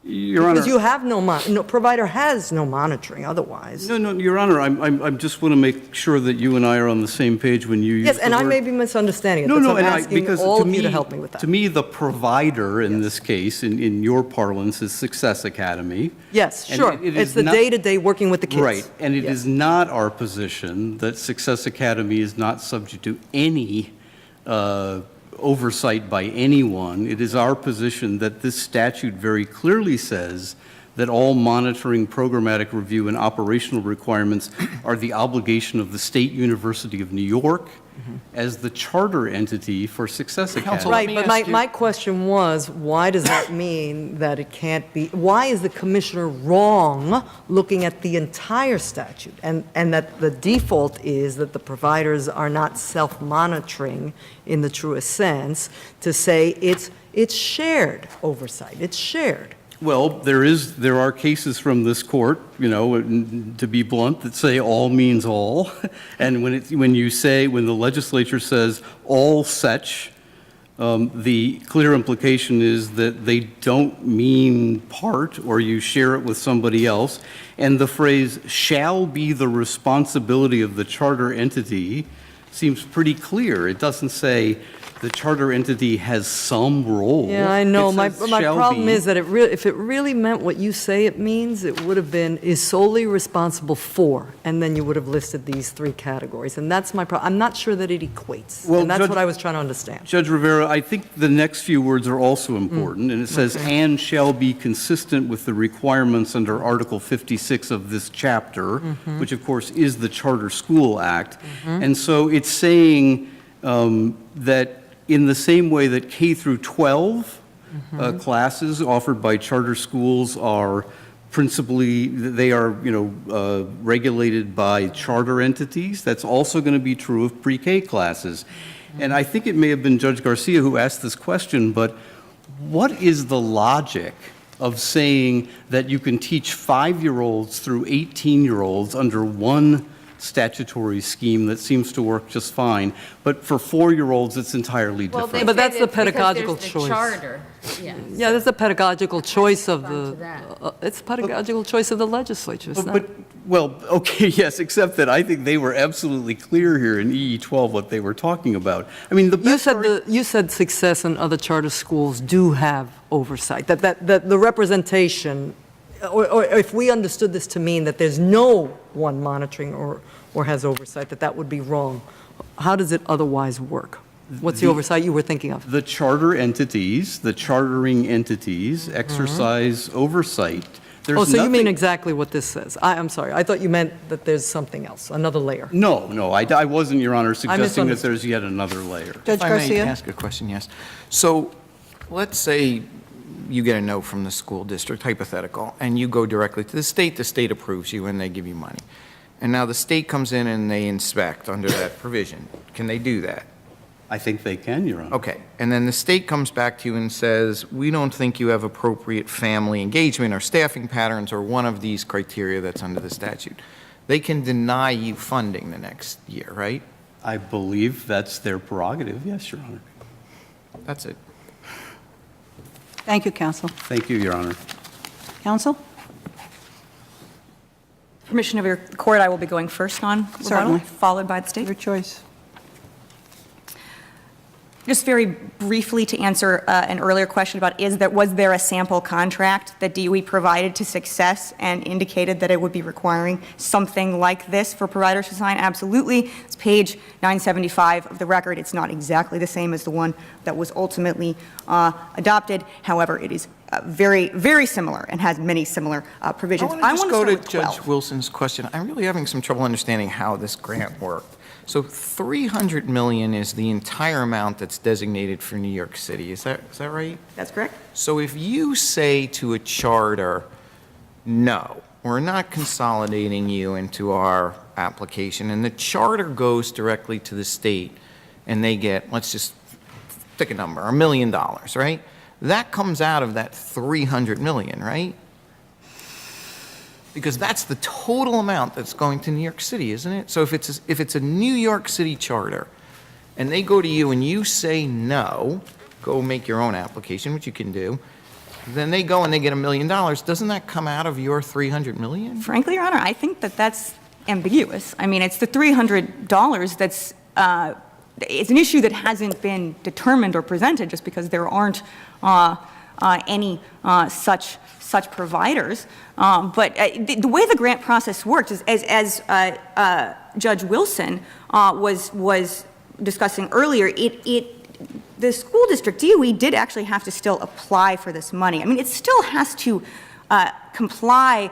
Your Honor.
Because you have no provider has no monitoring otherwise.
No, Your Honor, I just want to make sure that you and I are on the same page when you use
Yes,
the
and I
word-
may be misunderstanding it.
No,
That's
no,
why I'm
and
asking
because
all
to
of
me,
you to help me with that.
To me, the provider in this case, in your parlance, is Success Academy.
Yes,
And
sure.
it
It's
is
the
not-
day-to-day working with the kids.
Right, and it
Yes.
is not our position that Success Academy is not subject to any oversight by anyone. It is our position that this statute very clearly says that all monitoring, programmatic review, and operational requirements are the obligation of the State University of New York as the charter entity for Success Academy.
Counsel, let
Right,
me
but
ask you-
my question was, why does that mean that it can't be, why is the commissioner wrong looking at the entire statute? And that the default is that the providers are not self-monitoring in the truest sense, to say it's shared oversight, it's shared.
Well, there are cases from this court, to be blunt, that say all means all. And when the legislature says all such, the clear implication is that they don't mean part, or you share it with somebody else. And the phrase shall be the responsibility of the charter entity seems pretty clear. It doesn't say the charter entity has some role.
Yeah, I know.
It
My
says
problem
shall
is
be.
that if it really meant what you say it means, it would have been is solely responsible for, and then you would have listed these three categories. And that's my problem. I'm not sure that it equates.
Well,
And that's
Judge-
what I was trying to understand.
Judge Rivera, I think the next few words are also important, and it says, "and shall be consistent with the requirements under Article 56 of this chapter," which of course is the Charter School Act. And so it's saying that in the same way that K through 12 classes offered by charter schools are principally, they are, regulated by charter entities, that's also going to be true of pre-K classes. And I think it may have been Judge Garcia who asked this question, but what is the logic of saying that you can teach 5-year-olds through 18-year-olds under one statutory scheme that seems to work just fine, but for 4-year-olds, it's entirely different?
But that's the pedagogical choice.
Charter, yeah.
Yeah, that's the pedagogical choice of
Respond to
the,
that.
it's pedagogical choice of the legislature. It's not-
Well, okay, yes, except that I think they were absolutely clear here in EE 12 what they were talking about. I mean, the
You
best
said you said Success and other charter schools do have oversight, that the representation, or if we understood this to mean that there's no one monitoring or has oversight, that would be wrong. How does it otherwise work? What's the oversight you were thinking of?
The charter entities, the chartering entities exercise oversight. There's
Oh, so you mean
nothing-
exactly what this says? I'm sorry, I thought you meant that there's something else, another layer.
No, I wasn't, Your Honor, suggesting that
misunderstood.
there's yet another layer.
Judge
If I may
Garcia?
ask a question, yes. So let's say you get a no from the school district, hypothetical, and you go directly to the state approves you, and they give you money. And now the state comes in and they inspect under that provision. Can they do that?
I think they can, Your Honor.
Okay, and then the state comes back to you and says, we don't think you have appropriate family engagement or staffing patterns or one of these criteria that's under the statute. They can deny you funding the next year, right?
I believe that's their prerogative, yes, Your Honor.
That's it.
Thank you, counsel.
Thank you, Your Honor.
Counsel?
Permission of your court, I will be going first on rebuttal,
Certainly.
followed by the state.
Your choice.
Just very briefly to answer an earlier question about was there a sample contract that DOE provided to Success and indicated that it would be requiring something like this for providers to sign? Absolutely. It's page 975 of the record. It's not exactly the same as the one that was ultimately adopted. However, it is very, very similar and has many similar provisions.
I want to just go
start
to
with
Judge
12.
Wilson's question. I'm really having some trouble understanding how this grant worked. So $300 million is the entire amount that's designated for New York City. Is that right?
That's correct.
So if you say to a charter, no, we're not consolidating you into our application, and the charter goes directly to the state, and they get, let's just pick a number, $1 million, right? That comes out of that $300 million, right? Because that's the total amount that's going to New York City, isn't it? So if it's a New York City charter, and they go to you and you say no, go make your own application, which you can do, then they go and they get $1 million. Doesn't that come out of your $300 million?
Frankly, Your Honor, I think that that's ambiguous. I mean, it's the $300 that's, it's an issue that hasn't been determined or presented just because there aren't any such providers. But the way the grant process works is, as Judge Wilson was discussing earlier, the school district, DOE, did actually have to still apply for this money. I mean, it still has to comply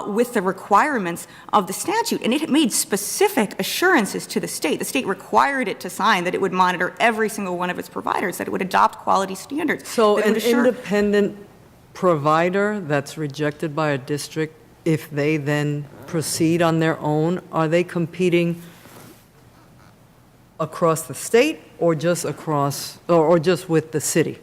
with the requirements of the statute, and it made specific assurances to the state. The state required it to sign that it would monitor every single one of its providers, that it would adopt quality standards.
So
that it
an
would assure-
independent provider that's rejected by a district, if they then proceed on their own, are they competing across the state or just across, or just with the city?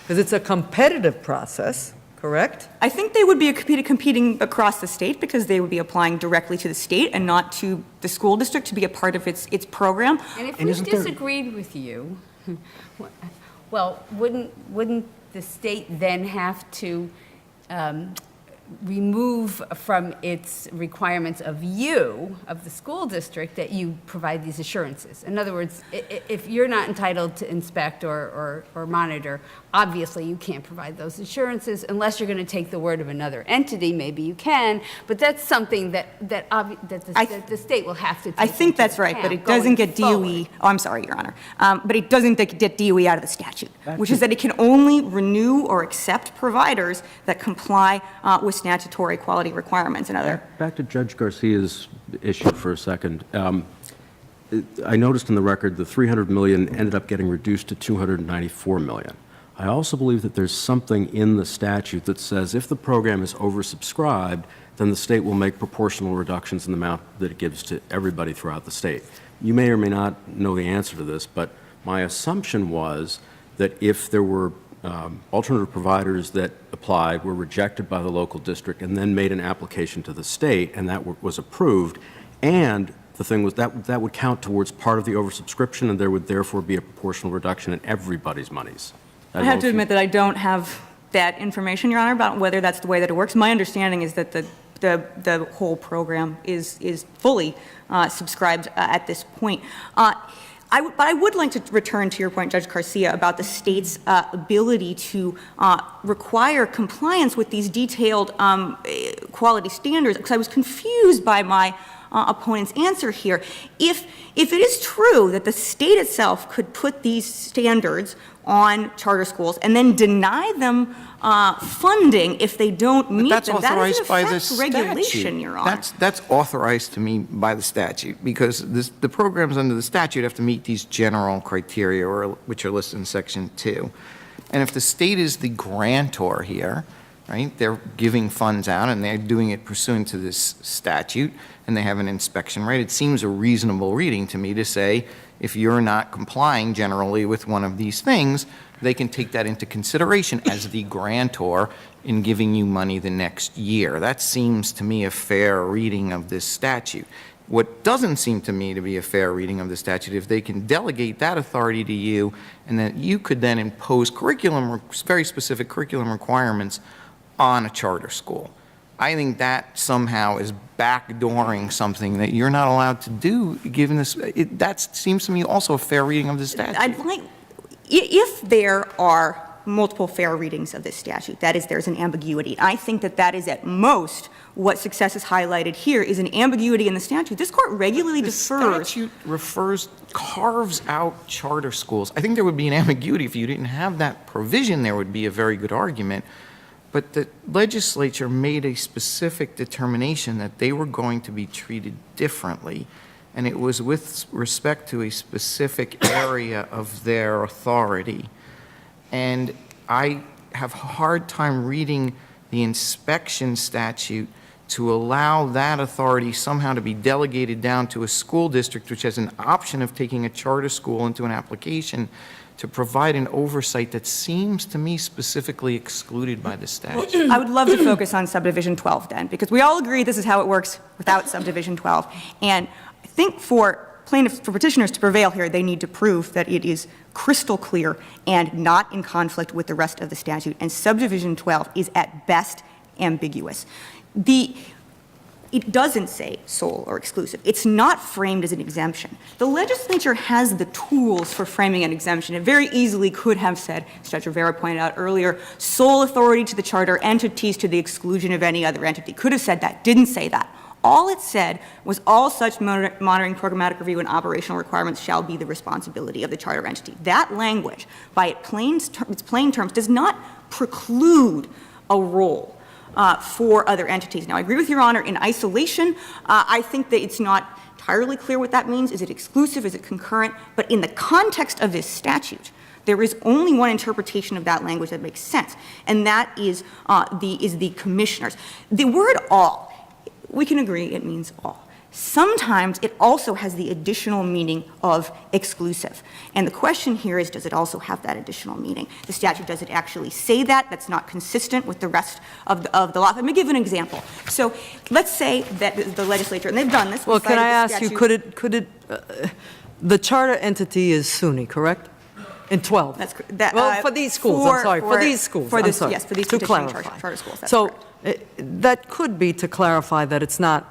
Because it's a competitive process, correct?
I think they would be competing across the state because they would be applying directly to the state and not to the school district to be a part of its program.
And if we disagreed with you, well, wouldn't the state then have to remove from its requirements of you, of the school district, that you provide these assurances. In other words, if you're not entitled to inspect or monitor, obviously you can't provide those assurances unless you're going to take the word of another entity. Maybe you can, but that's something that the state will have to take
I think
into
that's right, but
account
it doesn't
going
get DOE,
forward.
oh, I'm sorry, Your Honor, but it doesn't get DOE out of the statute, which is that it can only renew or accept providers that comply with statutory quality requirements and other.
Back to Judge Garcia's issue for a second. I noticed in the record the $300 million ended up getting reduced to $294 million. I also believe that there's something in the statute that says if the program is oversubscribed, then the state will make proportional reductions in the amount that it gives to everybody throughout the state. You may or may not know the answer to this, but my assumption was that if there were alternative providers that applied, were rejected by the local district, and then made an application to the state, and that was approved, and the thing was that would count towards part of the oversubscription, and there would therefore be a proportional reduction in everybody's monies.
I have to admit that I don't have that information, Your Honor, about whether that's the way that it works. My understanding is that the whole program is fully subscribed at this point. But I would like to return to your point, Judge Garcia, about the state's ability to require compliance with these detailed quality standards, because I was confused by my opponent's answer here. If it is true that the state itself could put these standards on charter schools and then deny them funding if they don't meet
That's
them, that is
authorized
in
by the
effect regulation,
statute.
Your Honor.
That's authorized to me by the statute, because the programs under the statute have to meet these general criteria, which are listed in Section 2. And if the state is the grantor here, right, they're giving funds out and they're doing it pursuant to this statute, and they have an inspection right, it seems a reasonable reading to me to say, if you're not complying generally with one of these things, they can take that into consideration as the grantor in giving you money the next year. That seems to me a fair reading of this statute. What doesn't seem to me to be a fair reading of the statute, if they can delegate that authority to you, and that you could then impose very specific curriculum requirements on a charter school. I think that somehow is backdooring something that you're not allowed to do, given this. That seems to me also a fair reading of the statute.
If there are multiple fair readings of this statute, that is, there's an ambiguity. I think that is at most what success is highlighted here is an ambiguity in the statute. This court regularly defers.
The statute carves out charter schools. I think there would be an ambiguity if you didn't have that provision. There would be a very good argument. But the legislature made a specific determination that they were going to be treated differently, and it was with respect to a specific area of their authority. And I have a hard time reading the inspection statute to allow that authority somehow to be delegated down to a school district, which has an option of taking a charter school into an application, to provide an oversight that seems to me specifically excluded by the statute.
I would love to focus on subdivision 12 then, because we all agree this is how it works without subdivision 12. And I think for petitioners to prevail here, they need to prove that it is crystal clear and not in conflict with the rest of the statute. And subdivision 12 is at best ambiguous. It doesn't say sole or exclusive. It's not framed as an exemption. The legislature has the tools for framing an exemption. It very easily could have said, as Judge Rivera pointed out earlier, sole authority to the charter entities to the exclusion of any other entity. Could have said that, didn't say that. All it said was all such monitoring, programmatic review, and operational requirements shall be the responsibility of the charter entity. That language, by its plain terms, does not preclude a role for other entities. Now, I agree with Your Honor, in isolation, I think that it's not entirely clear what that means. Is it exclusive? Is it concurrent? But in the context of this statute, there is only one interpretation of that language that makes sense, and that is the commissioners. The word all, we can agree it means all. Sometimes it also has the additional meaning of exclusive. And the question here is, does it also have that additional meaning? The statute, does it actually say that? That's not consistent with the rest of the law. Let me give an example. So let's say that the legislature, and they've done this.
Well, can I ask you, could it, the charter entity is SUNY, correct? In 12?
That's
Well, for these schools, I'm sorry, for these schools,
For
I'm
this,
sorry,
yes, for these
to
petitioning
clarify.
charter schools, that's
So
correct.
that could be to clarify that it's not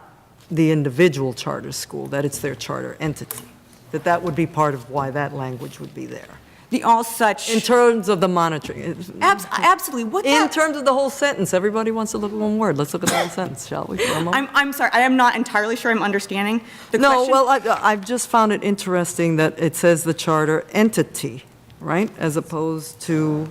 the individual charter school, that it's their charter entity, that would be part of why that language would be there.
The all such.
In terms of the monitoring.
Absolutely. What
In
that.
terms of the whole sentence, everybody wants to look at one word. Let's look at the whole sentence, shall we, for a moment?
I'm sorry, I am not entirely sure I'm understanding the
No,
question.
well, I've just found it interesting that it says the charter entity, right? As opposed to,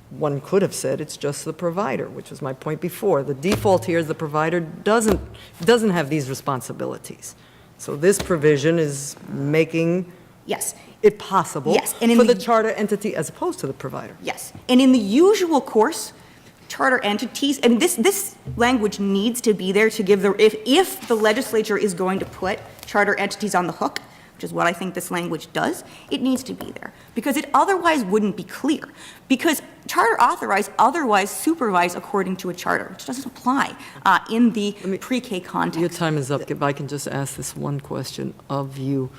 one could have said it's just the provider, which was my point before. The default here is the provider doesn't have these responsibilities. So this provision is making
Yes,
it possible
Yes, and in
for the
the-
charter entity as opposed to the provider.
yes. And in the usual course, charter entities, and this language needs to be there to give if the legislature is going to put charter entities on the hook, which is what I think this language does, it needs to be there. Because it otherwise wouldn't be clear. Because charter authorize, otherwise supervise according to a charter, which doesn't apply in the pre-K context.
Your time is up. If I can just ask this one question of you.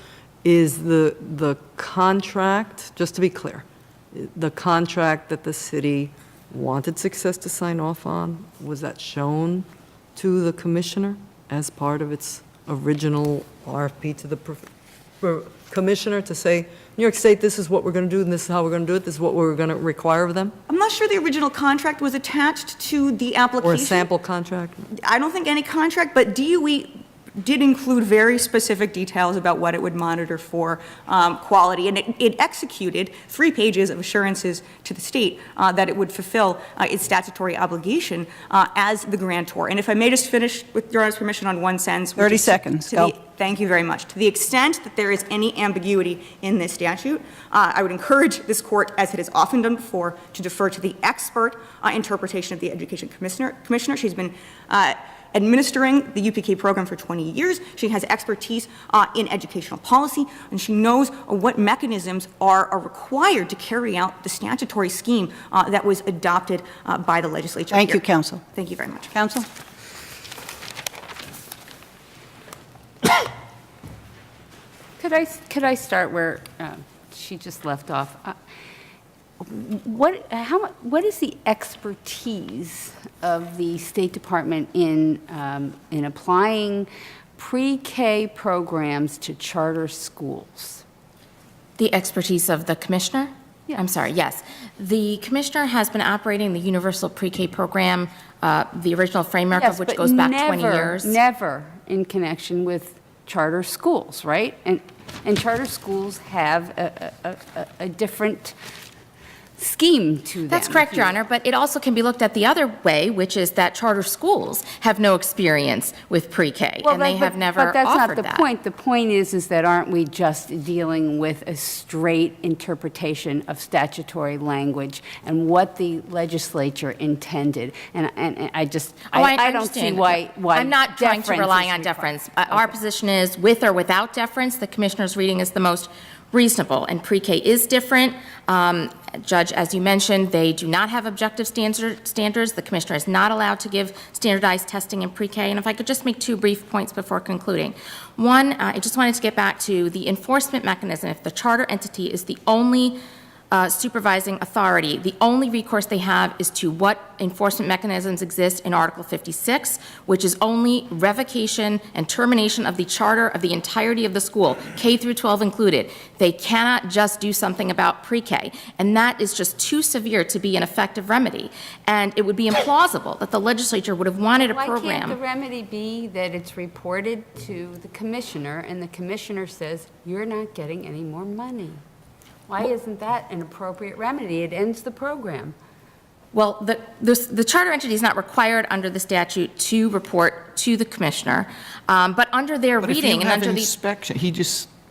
Is the contract, just to be clear, the contract that the city wanted Success to sign off on, was that shown to the commissioner as part of its original RFP to the commissioner to say, New York State, this is what we're going to do, and this is how we're going to do it, this is what we're going to require of them?
I'm not sure the original contract was attached to the application.
Or a sample contract?
I don't think any contract, but DOE did include very specific details about what it would monitor for quality, and it executed 3 pages of assurances to the state that it would fulfill its statutory obligation as the grantor. And if I may just finish, with Your Honor's permission, on one sentence.
30 seconds, go.
Thank you very much. To the extent that there is any ambiguity in this statute, I would encourage this court, as it has often done before, to defer to the expert interpretation of the education commissioner. She's been administering the UPK program for 20 years. She has expertise in educational policy, and she knows what mechanisms are required to carry out the statutory scheme that was adopted by the legislature.
Thank
here.
you, counsel.
Thank you very much.
Counsel?
Could I start where she just left off? What is the expertise of the State Department in applying pre-K programs to charter schools?
The expertise of the commissioner?
Yeah.
I'm sorry, yes. The commissioner has been operating the universal pre-K program, the original framework of which goes back 20 years.
Never in connection with charter schools, right? And charter schools have a different scheme to them.
That's correct, Your Honor, but it also can be looked at the other way, which is that charter schools have no experience with pre-K, and they have never offered that.
But that's not the point. The point is that aren't we just dealing with a straight interpretation of statutory language and what the legislature intended? And I just, I don't see
understand.
why
I'm not trying to
deference
rely
is
on
required.
deference. Our position is, with or without deference, the commissioner's reading is the most reasonable, and pre-K is different. Judge, as you mentioned, they do not have objective standards. The commissioner is not allowed to give standardized testing in pre-K. And if I could just make 2 brief points before concluding. One, I just wanted to get back to the enforcement mechanism. If the charter entity is the only supervising authority, the only recourse they have is to what enforcement mechanisms exist in Article 56, which is only revocation and termination of the charter of the entirety of the school, K through 12 included. They cannot just do something about pre-K, and that is just too severe to be an effective remedy. And it would be implausible that the legislature would have wanted a program.
Why can't the remedy be that it's reported to the commissioner, and the commissioner says, you're not getting any more money? Why isn't that an appropriate remedy? It ends the program.
Well, the charter entity is not required under the statute to report to the commissioner, but under their
But if
reading
you
and
have
under the...
inspection,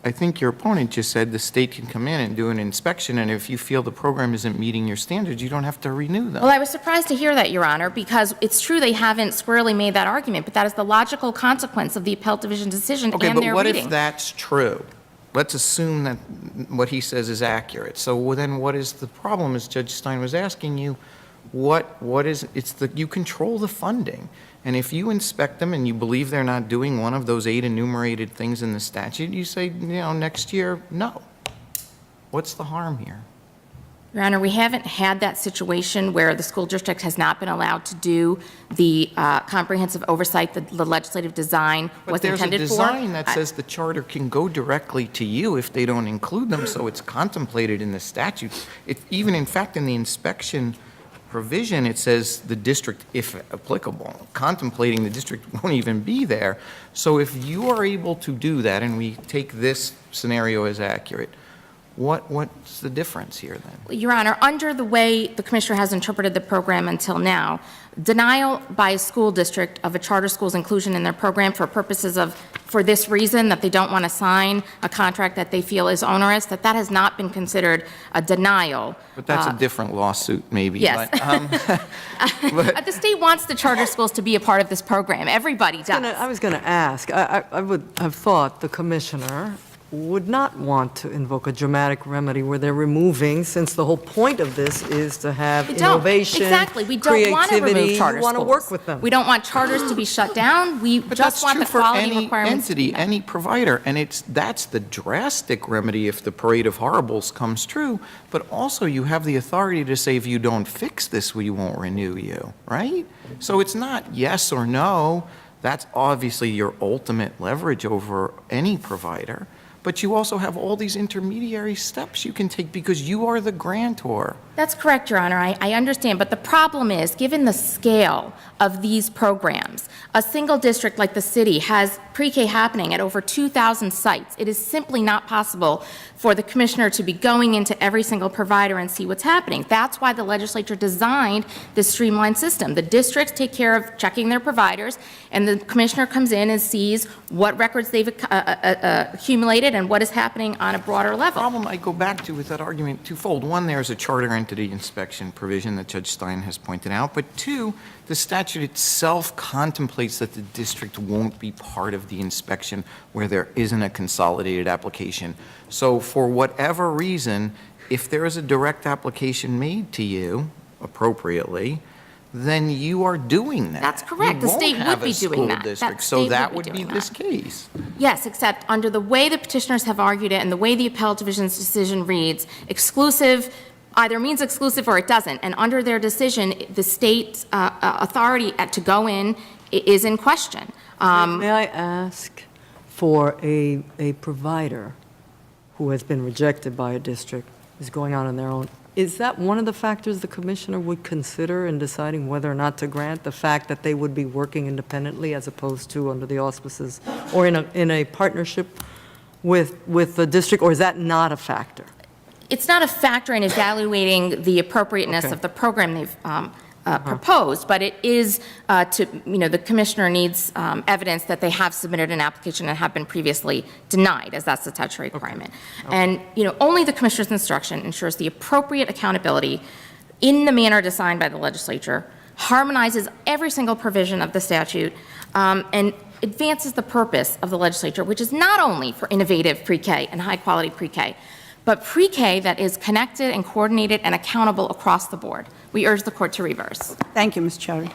I think your opponent just said the state can come in and do an inspection, and if you feel the program isn't meeting your standards, you don't have to renew them.
Well, I was surprised to hear that, Your Honor, because it's true they haven't squarely made that argument, but that is the logical consequence of the appellate division decision
Okay,
and
but
their
what
reading.
if that's true? Let's assume that what he says is accurate. So then what is the problem, as Judge Stein was asking you? What is, you control the funding. And if you inspect them and you believe they're not doing one of those 8 enumerated things in the statute, you say, next year, no. What's the harm here?
Your Honor, we haven't had that situation where the school district has not been allowed to do the comprehensive oversight that the legislative design was intended for.
But there's a design that says the charter can go directly to you if they don't include them, so it's contemplated in the statute. Even in fact, in the inspection provision, it says the district, if applicable. Contemplating the district won't even be there. So if you are able to do that, and we take this scenario as accurate, what's the difference here then?
Your Honor, under the way the Commissioner has interpreted the program until now, denial by a school district of a charter school's inclusion in their program for purposes of, for this reason, that they don't want to sign a contract that they feel is onerous, that has not been considered a denial.
But that's a different lawsuit, maybe.
Yes.
But,
The state wants the charter schools to be a part of this program. Everybody does.
I was going to ask, I would have thought the commissioner would not want to invoke a dramatic remedy where they're removing, since the whole point of this is to have
We don't.
innovation,
Exactly. We don't want to remove
creativity.
charter
You want to
schools.
work with them.
We don't want charters to be shut down. We
but
just
that's
want
true
the
for
quality
any
requirements.
entity, any provider, and that's the drastic remedy if the parade of horribles comes true. But also, you have the authority to say, if you don't fix this, we won't renew you, right? So it's not yes or no. That's obviously your ultimate leverage over any provider. But you also have all these intermediary steps you can take because you are the grantor.
That's correct, Your Honor. I understand. But the problem is, given the scale of these programs, a single district like the city has pre-K happening at over 2,000 sites. It is simply not possible for the commissioner to be going into every single provider and see what's happening. That's why the legislature designed this streamlined system. The districts take care of checking their providers, and the commissioner comes in and sees what records they've accumulated and what is happening on a broader
The
level.
problem I go back to with that argument twofold. One, there's a charter entity inspection provision that Judge Stein has pointed out. But two, the statute itself contemplates that the district won't be part of the inspection where there isn't a consolidated application. So for whatever reason, if there is a direct application made to you appropriately, then you are doing that.
That's correct. The state would be doing that. That
So
state
that
would
would
be
be
doing
this
that.
case.
Yes, except under the way the petitioners have argued it and the way the appellate division's decision reads, exclusive either means exclusive or it doesn't. And under their decision, the state's authority to go in is in question.
May I ask for a provider who has been rejected by a district, is going out on their own, is that one of the factors the commissioner would consider in deciding whether or not to grant, the fact that they would be working independently as opposed to under the auspices or in a partnership with the district, or is that not a factor?
It's not a factor in evaluating the appropriateness
Okay.
of the program they've proposed, but it is the commissioner needs evidence that they have submitted an application and have been previously denied, as that's the statutory requirement. And, only the commissioner's instruction ensures the appropriate accountability in the manner designed by the legislature, harmonizes every single provision of the statute, and advances the purpose of the legislature, which is not only for innovative pre-K and high-quality pre-K, but pre-K that is connected and coordinated and accountable across the board. We urge the court to reverse.
Thank you, Ms. Chowdhury.